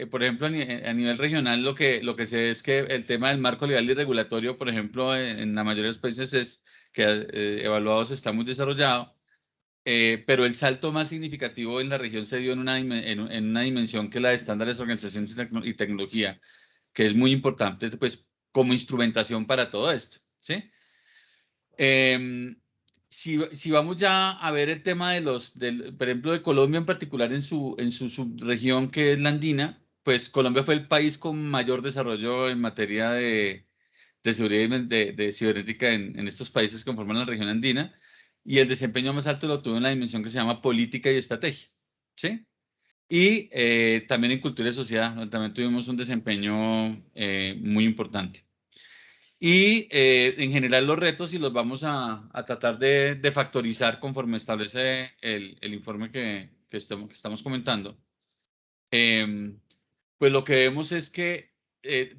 S7: Por ejemplo, a nivel regional, lo que se ve es que el tema del marco legal y regulatorio, por ejemplo, en la mayoría de los países evaluados está muy desarrollado, pero el salto más significativo en la región se dio en una dimensión que es la de estándares, organizaciones y tecnología, que es muy importante, pues, como instrumentación para todo esto, ¿sí? Si vamos ya a ver el tema por ejemplo, de Colombia en particular en su subregión que es la andina, pues Colombia fue el país con mayor desarrollo en materia de seguridad y de cibernética en estos países que conforman la región andina, y el desempeño más alto lo tuvo en la dimensión que se llama política y estrategia, ¿sí? Y también en cultura y sociedad, donde también tuvimos un desempeño muy importante. Y en general los retos, y los vamos a tratar de factorizar conforme establece el informe que estamos comentando, pues lo que vemos es que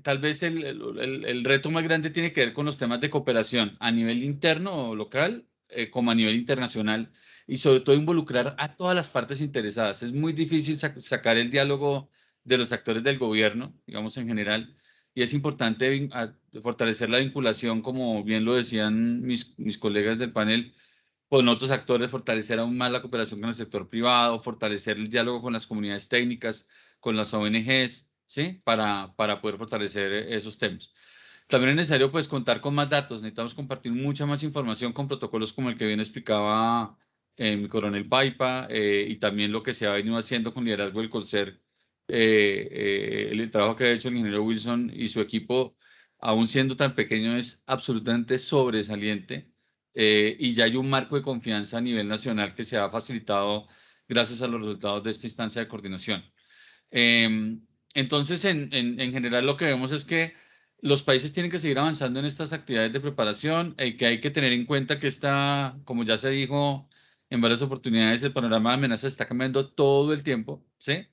S7: tal vez el reto más grande tiene que ver con los temas de cooperación a nivel interno o local, como a nivel internacional, y sobre todo involucrar a todas las partes interesadas. Es muy difícil sacar el diálogo de los actores del gobierno, digamos en general, y es importante fortalecer la vinculación, como bien lo decían mis colegas del panel, con otros actores, fortalecer aún más la cooperación con el sector privado, fortalecer el diálogo con las comunidades técnicas, con las ONGs, ¿sí? Para poder fortalecer esos temas. También es necesario pues contar con más datos, necesitamos compartir mucha más información con protocolos como el que bien explicaba mi coronel Paipa, y también lo que se ha venido haciendo con liderazgo del Colser, el trabajo que ha hecho el ingeniero Wilson y su equipo, aún siendo tan pequeño, es absolutamente sobresaliente, y ya hay un marco de confianza a nivel nacional que se ha facilitado gracias a los resultados de esta instancia de coordinación. Entonces, en general lo que vemos es que los países tienen que seguir avanzando en estas actividades de preparación, que hay que tener en cuenta que como ya se dijo en varias oportunidades, el panorama de amenazas está cambiando todo el tiempo, ¿sí?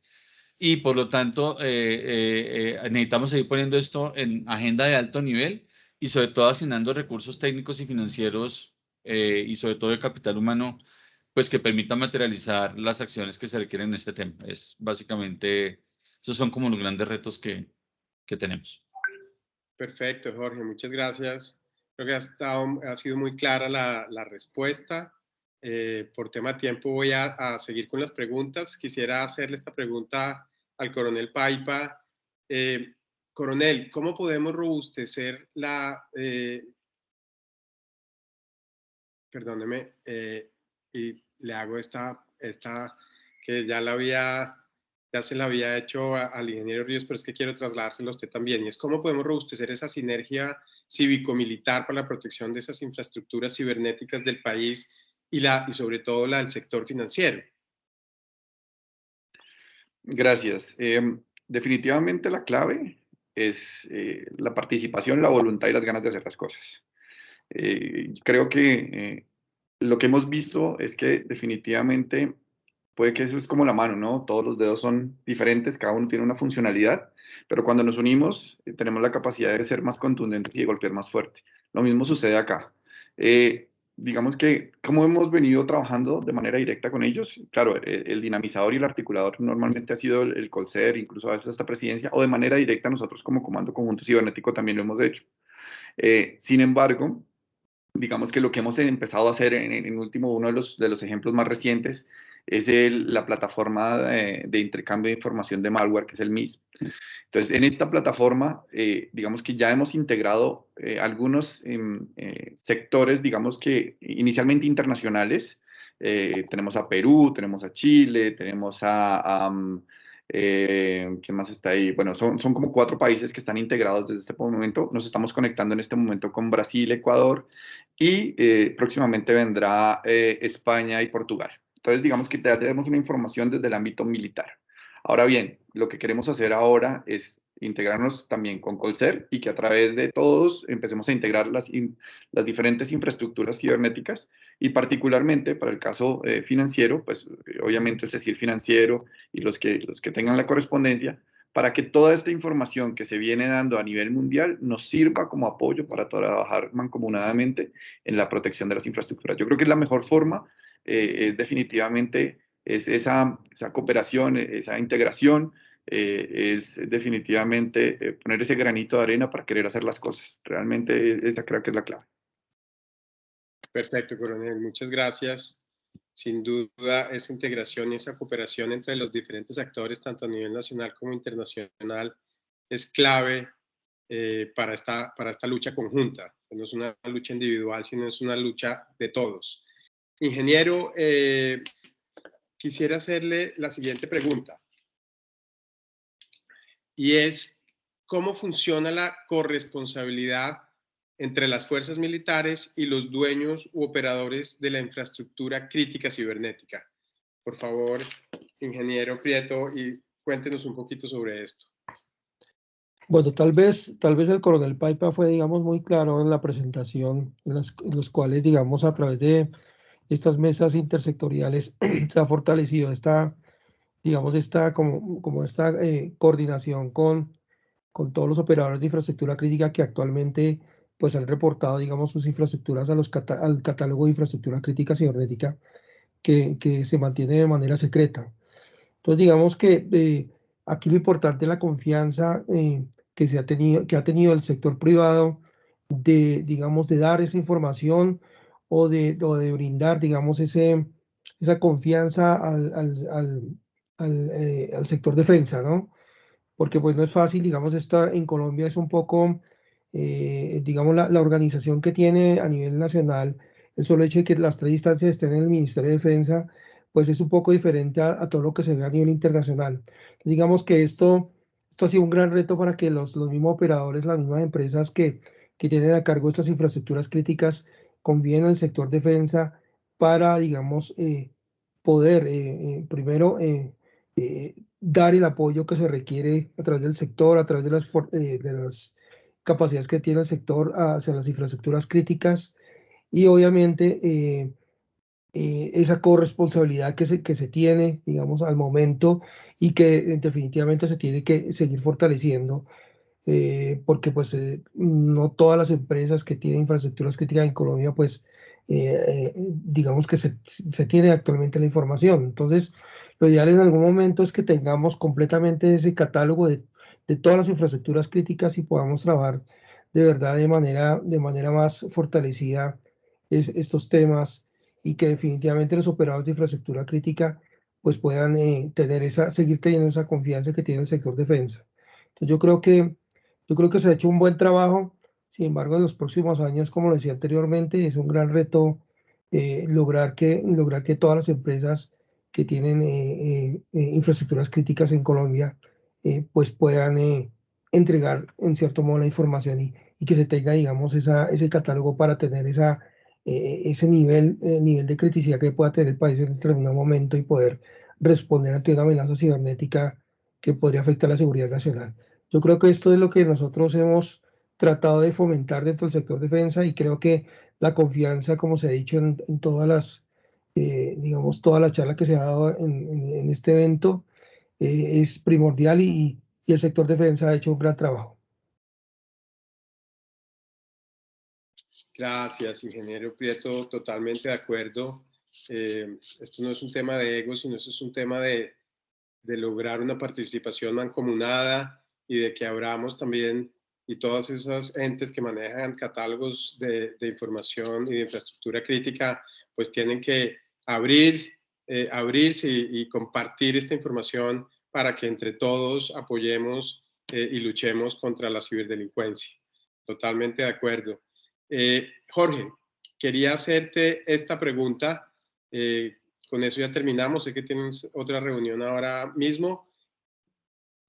S7: Y por lo tanto, necesitamos seguir poniendo esto en agenda de alto nivel y sobre todo asignando recursos técnicos y financieros, y sobre todo de capital humano, pues que permitan materializar las acciones que se requieren en este tema. Es básicamente, esos son como los grandes retos que tenemos.
S4: Perfecto, Jorge, muchas gracias. Creo que ha sido muy clara la respuesta. Por tema de tiempo voy a seguir con las preguntas. Quisiera hacerle esta pregunta al coronel Paipa. Coronel, ¿cómo podemos robustecer perdóneme, y le hago esta que ya se la había hecho al ingeniero Ríos, pero es que quiero trasladárselo a usted también, y es cómo podemos robustecer esa sinergia cívico-militar para la protección de esas infraestructuras cibernéticas del país y sobre todo la del sector financiero.
S5: Gracias. Definitivamente la clave es la participación, la voluntad y las ganas de hacer las cosas. Creo que lo que hemos visto es que definitivamente puede que eso es como la mano, ¿no? Todos los dedos son diferentes, cada uno tiene una funcionalidad, pero cuando nos unimos tenemos la capacidad de ser más contundentes y de golpear más fuerte. Lo mismo sucede acá. Digamos que, como hemos venido trabajando de manera directa con ellos, claro, el dinamizador y el articulador normalmente ha sido el Colser, incluso a veces esta presidencia, o de manera directa nosotros como Comando Conjunto Cibernético también lo hemos hecho. Sin embargo, digamos que lo que hemos empezado a hacer en último, uno de los ejemplos más recientes, es la plataforma de intercambio de información de malware, que es el MIS. Entonces, en esta plataforma, digamos que ya hemos integrado algunos sectores, digamos que inicialmente internacionales. Tenemos a Perú, tenemos a Chile, tenemos ¿quién más está ahí? Bueno, son como 4 países que están integrados desde este momento. Nos estamos conectando en este momento con Brasil, Ecuador, y próximamente vendrá España y Portugal. Entonces, digamos que ya tenemos una información desde el ámbito militar. Ahora bien, lo que queremos hacer ahora es integrarnos también con Colser y que a través de todos empecemos a integrar las diferentes infraestructuras cibernéticas, y particularmente para el caso financiero, pues obviamente el CECIR financiero y los que tengan la correspondencia, para que toda esta información que se viene dando a nivel mundial nos sirva como apoyo para trabajar mancomunadamente en la protección de las infraestructuras. Yo creo que es la mejor forma, definitivamente, es esa cooperación, esa integración, es definitivamente poner ese granito de arena para querer hacer las cosas. Realmente esa creo que es la clave.
S4: Perfecto, coronel, muchas gracias. Sin duda, esa integración y esa cooperación entre los diferentes actores, tanto a nivel nacional como internacional, es clave para esta lucha conjunta. No es una lucha individual, sino es una lucha de todos. Ingeniero, quisiera hacerle la siguiente pregunta, y es, ¿cómo funciona la corresponsabilidad entre las fuerzas militares y los dueños u operadores de la infraestructura crítica cibernética? Por favor, ingeniero Prieto, y cuéntenos un poquito sobre esto.
S6: Bueno, tal vez el coronel Paipa fue, digamos, muy claro en la presentación, en los cuales, digamos, a través de estas mesas intersectoriales se ha fortalecido esta coordinación con todos los operadores de infraestructura crítica que actualmente pues han reportado, digamos, sus infraestructuras al catálogo de infraestructura crítica cibernética que se mantiene de manera secreta. Entonces, digamos que aquí lo importante es la confianza que ha tenido el sector privado de, digamos, de dar esa información o de brindar, digamos, esa confianza al sector defensa, ¿no? Porque pues no es fácil, digamos, en Colombia es un poco, digamos, la organización que tiene a nivel nacional, el solo hecho de que las tres instancias estén en el Ministerio de Defensa, pues es un poco diferente a todo lo que se ve a nivel internacional. Digamos que esto ha sido un gran reto para que los mismos operadores, las mismas empresas que tienen a cargo estas infraestructuras críticas, confíen en el sector defensa para, digamos, poder, primero, dar el apoyo que se requiere a través del sector, a través de las capacidades que tiene el sector hacia las infraestructuras críticas y obviamente esa corresponsabilidad que se tiene, digamos, al momento y que definitivamente se tiene que seguir fortaleciendo. Porque pues no todas las empresas que tienen infraestructuras críticas en Colombia, pues digamos que se tiene actualmente la información. Entonces, lo ideal en algún momento es que tengamos completamente ese catálogo de todas las infraestructuras críticas y podamos trabajar de verdad de manera más fortalecida estos temas y que definitivamente los operadores de infraestructura crítica pues puedan seguir teniendo esa confianza que tiene el sector defensa. Entonces, yo creo que se ha hecho un buen trabajo. Sin embargo, en los próximos años, como lo decía anteriormente, es un gran reto lograr que todas las empresas que tienen infraestructuras críticas en Colombia pues puedan entregar en cierto modo la información y que se tenga, digamos, ese catálogo para tener ese nivel de criticidad que pueda tener el país en determinado momento y poder responder ante una amenaza cibernética que podría afectar la seguridad nacional. Yo creo que esto es lo que nosotros hemos tratado de fomentar dentro del sector defensa y creo que la confianza, como se ha dicho en todas digamos, toda la charla que se ha dado en este evento, es primordial y el sector defensa ha hecho un gran trabajo.
S4: Gracias, ingeniero Prieto, totalmente de acuerdo. Esto no es un tema de ego, sino esto es un tema de lograr una participación mancomunada y de que abramos también y todas esas entes que manejan catálogos de información y de infraestructura crítica, pues tienen que abrirse y compartir esta información para que entre todos apoyemos y luchemos contra la ciberdelincuencia. Totalmente de acuerdo. Jorge, quería hacerte esta pregunta. Con eso ya terminamos. Sé que tienes otra reunión ahora mismo.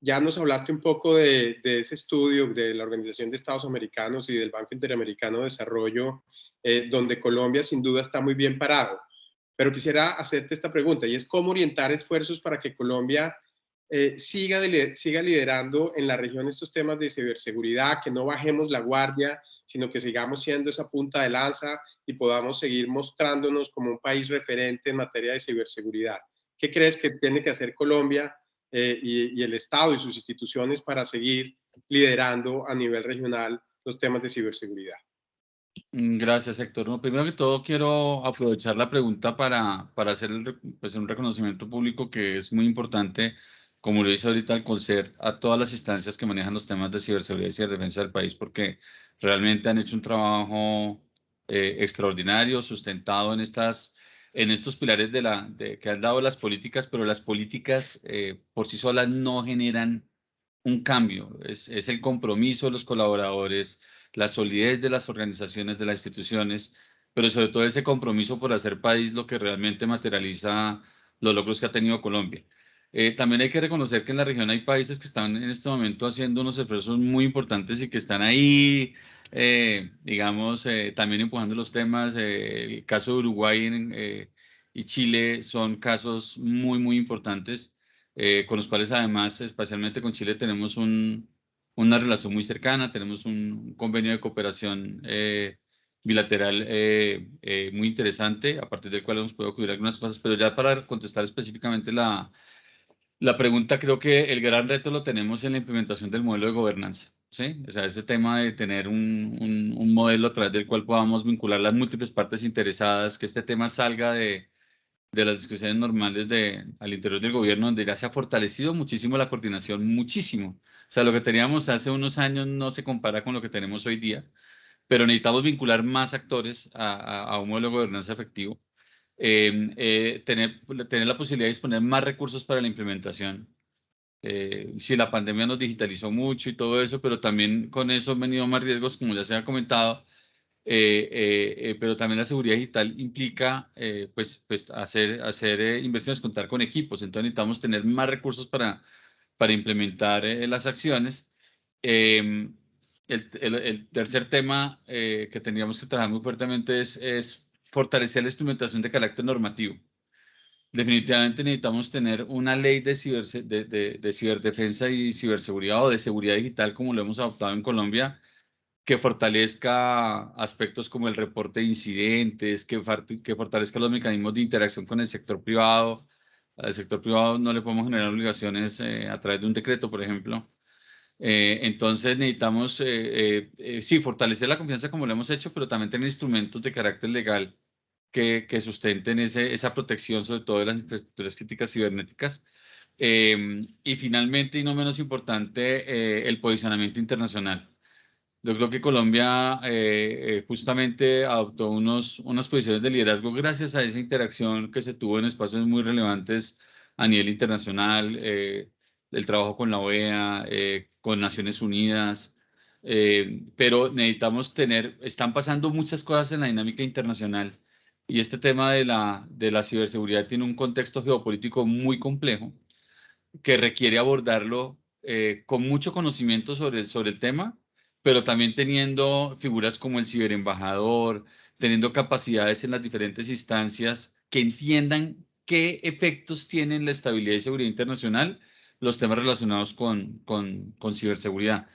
S4: Ya nos hablaste un poco de ese estudio de la Organización de Estados Americanos y del Banco Interamericano de Desarrollo, donde Colombia sin duda está muy bien parado. Pero quisiera hacerte esta pregunta, y es cómo orientar esfuerzos para que Colombia siga liderando en la región estos temas de ciberseguridad, que no bajemos la guardia, sino que sigamos siendo esa punta de lanza y podamos seguir mostrándonos como un país referente en materia de ciberseguridad. ¿Qué crees que tiene que hacer Colombia y el Estado y sus instituciones para seguir liderando a nivel regional los temas de ciberseguridad?
S7: Gracias, Héctor. No, primero que todo, quiero aprovechar la pregunta para hacer pues, un reconocimiento público que es muy importante, como lo hice ahorita al Colcer, a todas las instancias que manejan los temas de ciberseguridad y ciberdefensa del país, porque realmente han hecho un trabajo extraordinario, sustentado en estos pilares que han dado las políticas, pero las políticas por sí solas no generan un cambio. Es el compromiso de los colaboradores, la solidez de las organizaciones, de las instituciones, pero sobre todo ese compromiso por hacer país lo que realmente materializa los logros que ha tenido Colombia. También hay que reconocer que en la región hay países que están en este momento haciendo unos esfuerzos muy importantes y que están ahí, digamos, también empujando los temas. El caso de Uruguay y Chile son casos muy, muy importantes, con los cuales además, especialmente con Chile, tenemos una relación muy cercana, tenemos un convenio de cooperación bilateral muy interesante, a partir del cual hemos podido cubrir algunas cosas, pero ya para contestar específicamente la pregunta, creo que el gran reto lo tenemos en la implementación del modelo de gobernanza, ¿sí? O sea, ese tema de tener un modelo a través del cual podamos vincular las múltiples partes interesadas, que este tema salga de las discusiones normales al interior del gobierno, donde ya se ha fortalecido muchísimo la coordinación, muchísimo. O sea, lo que teníamos hace unos años no se compara con lo que tenemos hoy día, pero necesitamos vincular más actores a un modelo de gobernanza efectivo, tener la posibilidad de disponer más recursos para la implementación. Sí, la pandemia nos digitalizó mucho y todo eso, pero también con eso han venido más riesgos, como ya se ha comentado, pero también la seguridad digital implica pues hacer inversiones, contar con equipos, entonces necesitamos tener más recursos para implementar las acciones. El tercer tema que tendríamos que trabajar muy fuertemente es fortalecer la instrumentación de carácter normativo. Definitivamente necesitamos tener una ley de ciberdefensa y ciberseguridad o de seguridad digital como lo hemos adoptado en Colombia, que fortalezca aspectos como el reporte de incidentes, que fortalezca los mecanismos de interacción con el sector privado. Al sector privado no le podemos generar obligaciones a través de un decreto, por ejemplo. Entonces necesitamos, sí, fortalecer la confianza como lo hemos hecho, pero también tener instrumentos de carácter legal que sustenten esa protección, sobre todo de las infraestructuras críticas cibernéticas. Y finalmente, y no menos importante, el posicionamiento internacional. Yo creo que Colombia justamente adoptó unas posiciones de liderazgo gracias a esa interacción que se tuvo en espacios muy relevantes a nivel internacional, el trabajo con la OEA, con Naciones Unidas, pero necesitamos están pasando muchas cosas en la dinámica internacional y este tema de la ciberseguridad tiene un contexto geopolítico muy complejo que requiere abordarlo con mucho conocimiento sobre el tema, pero también teniendo figuras como el ciberembajador, teniendo capacidades en las diferentes instancias que entiendan qué efectos tienen la estabilidad y seguridad internacional los temas relacionados con ciberseguridad.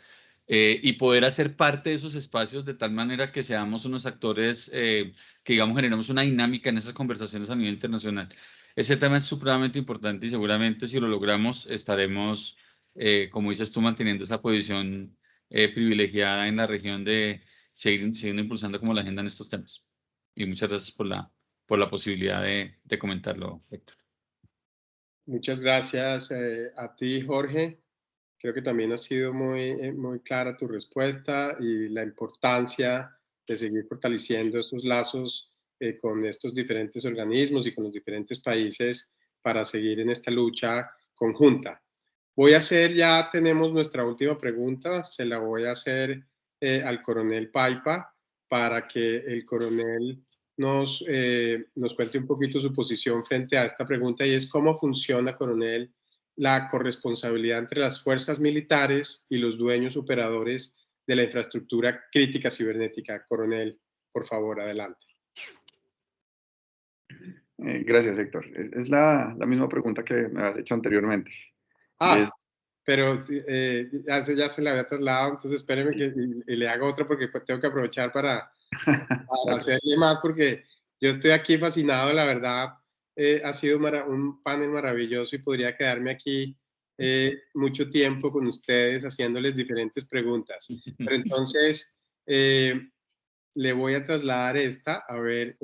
S7: Y poder hacer parte de esos espacios de tal manera que seamos unos actores que, digamos, generemos una dinámica en esas conversaciones a nivel internacional. Ese tema es supremamente importante y seguramente si lo logramos estaremos, como dices tú, manteniendo esa posición privilegiada en la región de seguir impulsando como la agenda en estos temas. Y muchas gracias por la posibilidad de comentarlo, Héctor.
S4: Muchas gracias a ti, Jorge. Creo que también ha sido muy clara tu respuesta y la importancia de seguir fortaleciendo esos lazos con estos diferentes organismos y con los diferentes países para seguir en esta lucha conjunta. Ya tenemos nuestra última pregunta, se la voy a hacer al coronel Paipa para que el coronel nos cuente un poquito su posición frente a esta pregunta y es cómo funciona, coronel, la corresponsabilidad entre las fuerzas militares y los dueños operadores de la infraestructura crítica cibernética. Coronel, por favor, adelante.
S5: Gracias, Héctor. Es la misma pregunta que me has hecho anteriormente.
S4: Pero ya se la había trasladado, entonces espéreme que y le hago otra porque tengo que aprovechar para hacerle más, porque yo estoy aquí fascinado, la verdad. Ha sido un panel maravilloso y podría quedarme aquí mucho tiempo con ustedes haciéndoles diferentes preguntas. Pero entonces le voy a trasladar esta, a ver.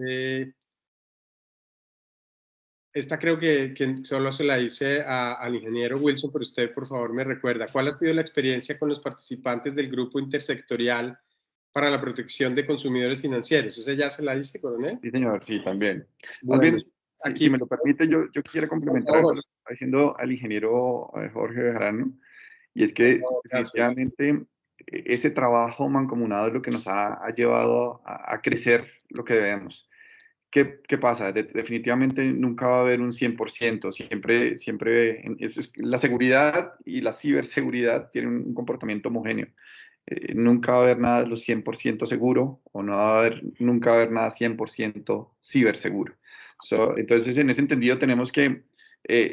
S4: Esta creo que solo se la hice al ingeniero Wilson, pero usted por favor me recuerda. ¿Cuál ha sido la experiencia con los participantes del grupo intersectorial para la protección de consumidores financieros? ¿Esa ya se la hice, coronel?
S5: Sí, señor, sí, también.
S4: Bueno,
S5: Más bien,
S4: aquí,
S5: si me lo permite, yo quisiera complementar algo lo que está diciendo al ingeniero Jorge Bejarano, y es que definitivamente ese trabajo mancomunado es lo que nos ha llevado a crecer lo que debemos. ¿Qué pasa? Definitivamente nunca va a haber un 100%, siempre la seguridad y la ciberseguridad tienen un comportamiento homogéneo. Nunca va a haber nada de lo 100% seguro o nunca va a haber nada 100% ciberseguro. Entonces, en ese entendido, tenemos que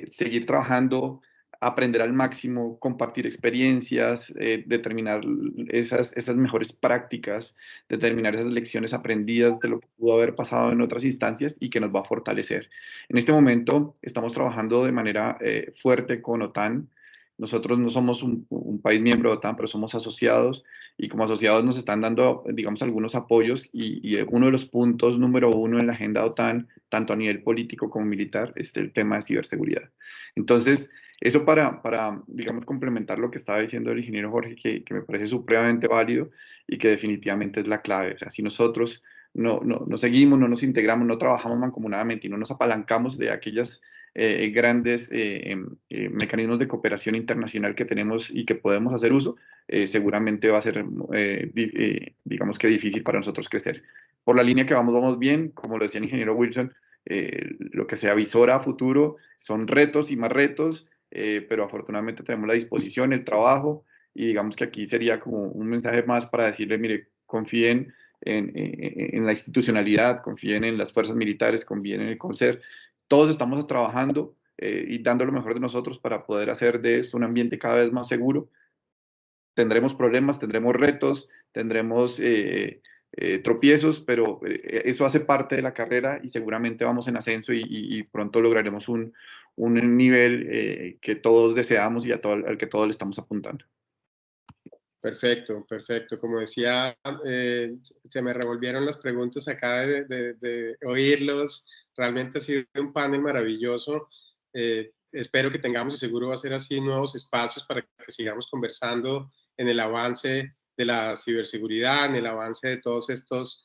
S5: seguir trabajando, aprender al máximo, compartir experiencias, determinar esas mejores prácticas, determinar esas lecciones aprendidas de lo que pudo haber pasado en otras instancias y que nos va a fortalecer. En este momento estamos trabajando de manera fuerte con OTAN Nosotros no somos un país miembro de OTAN, pero somos asociados y como asociados nos están dando, digamos, algunos apoyos y uno de los puntos número uno en la agenda OTAN, tanto a nivel político como militar, es el tema de ciberseguridad. Entonces, eso para digamos, complementar lo que estaba diciendo el ingeniero Jorge, que me parece supremamente válido y que definitivamente es la clave. O sea, si nosotros no seguimos, no nos integramos, no trabajamos mancomunadamente y no nos apalancamos de aquellas grandes mecanismos de cooperación internacional que tenemos y que podemos hacer uso, seguramente va a ser, digamos que difícil para nosotros crecer. Por la línea que vamos bien, como lo decía el ingeniero Wilson, lo que se avisora a futuro son retos y más retos, pero afortunadamente tenemos la disposición, el trabajo, y digamos que aquí sería como un mensaje más para decirle, mire, confíen en la institucionalidad, confíen en las fuerzas militares, confíen en el CONCER. Todos estamos trabajando y dando lo mejor de nosotros para poder hacer de esto un ambiente cada vez más seguro. Tendremos problemas, tendremos retos, tendremos tropiezos, pero eso hace parte de la carrera y seguramente vamos en ascenso y pronto lograremos un nivel que todos deseamos y al que todos le estamos apuntando.
S4: Perfecto, perfecto. Como decía, se me revolvieron las preguntas acá de oírlos. Realmente ha sido un panel maravilloso. Espero que tengamos, y seguro va a ser así, nuevos espacios para que sigamos conversando en el avance de la ciberseguridad, en el avance de todos estos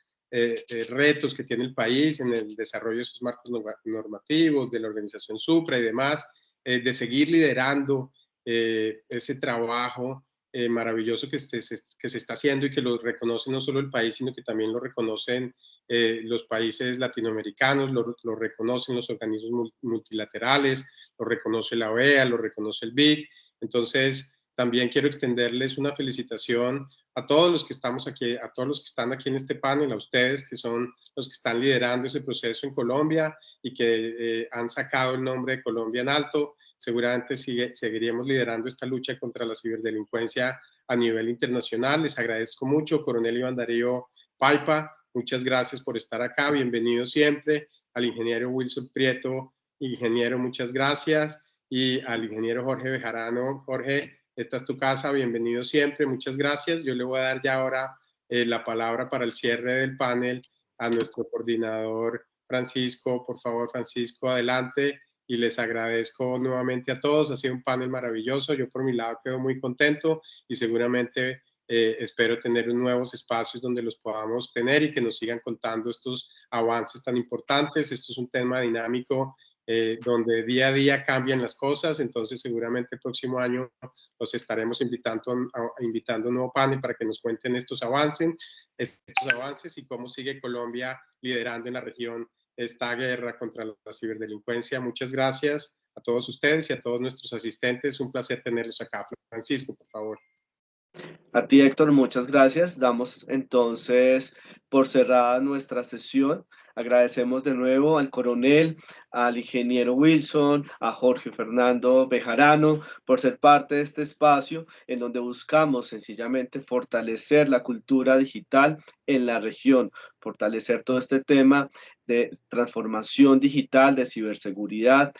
S4: retos que tiene el país, en el desarrollo de sus marcos normativos, de la organización Supra y demás, de seguir liderando ese trabajo maravilloso que se está haciendo y que lo reconoce no solo el país, sino que también lo reconocen los países latinoamericanos, lo reconocen los organismos multilaterales, lo reconoce la OEA, lo reconoce el BID. Entonces, también quiero extenderles una felicitación a todos los que estamos aquí, a todos los que están aquí en este panel, a ustedes que son los que están liderando ese proceso en Colombia y que han sacado el nombre de Colombia en alto. Seguramente seguiríamos liderando esta lucha contra la ciberdelincuencia a nivel internacional. Les agradezco mucho, Coronel Iván Darío Paipa, muchas gracias por estar acá, bienvenido siempre. Al ingeniero Wilson Prieto, ingeniero, muchas gracias. Y al ingeniero Jorge Bejarano, Jorge, esta es tu casa, bienvenido siempre, muchas gracias. Yo le voy a dar ya ahora la palabra para el cierre del panel a nuestro coordinador Francisco. Por favor, Francisco, adelante. Y les agradezco nuevamente a todos, ha sido un panel maravilloso, yo por mi lado quedo muy contento y seguramente espero tener nuevos espacios donde los podamos tener y que nos sigan contando estos avances tan importantes. Esto es un tema dinámico donde día a día cambian las cosas, entonces seguramente el próximo año los estaremos invitando a un nuevo panel para que nos cuenten estos avances y cómo sigue Colombia liderando en la región esta guerra contra la ciberdelincuencia. Muchas gracias a todos ustedes y a todos nuestros asistentes. Un placer tenerlos acá. Francisco, por favor.
S2: A ti, Héctor, muchas gracias. Damos entonces por cerrada nuestra sesión. Agradecemos de nuevo al coronel, al ingeniero Wilson, a Jorge Fernando Bejarano por ser parte de este espacio en donde buscamos sencillamente fortalecer la cultura digital en la región, fortalecer todo este tema de transformación digital, de ciberseguridad.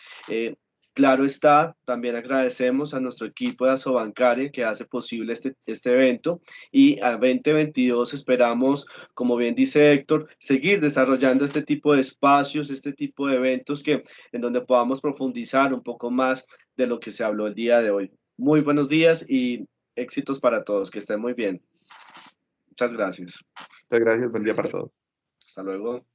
S2: Claro está, también agradecemos a nuestro equipo de Asobancare que hace posible este evento y a 2022 esperamos, como bien dice Héctor, seguir desarrollando este tipo de espacios, este tipo de eventos en donde podamos profundizar un poco más de lo que se habló el día de hoy. Muy buenos días y éxitos para todos, que estén muy bien. Muchas gracias.
S5: Muchas gracias, buen día para todos.
S2: Hasta luego.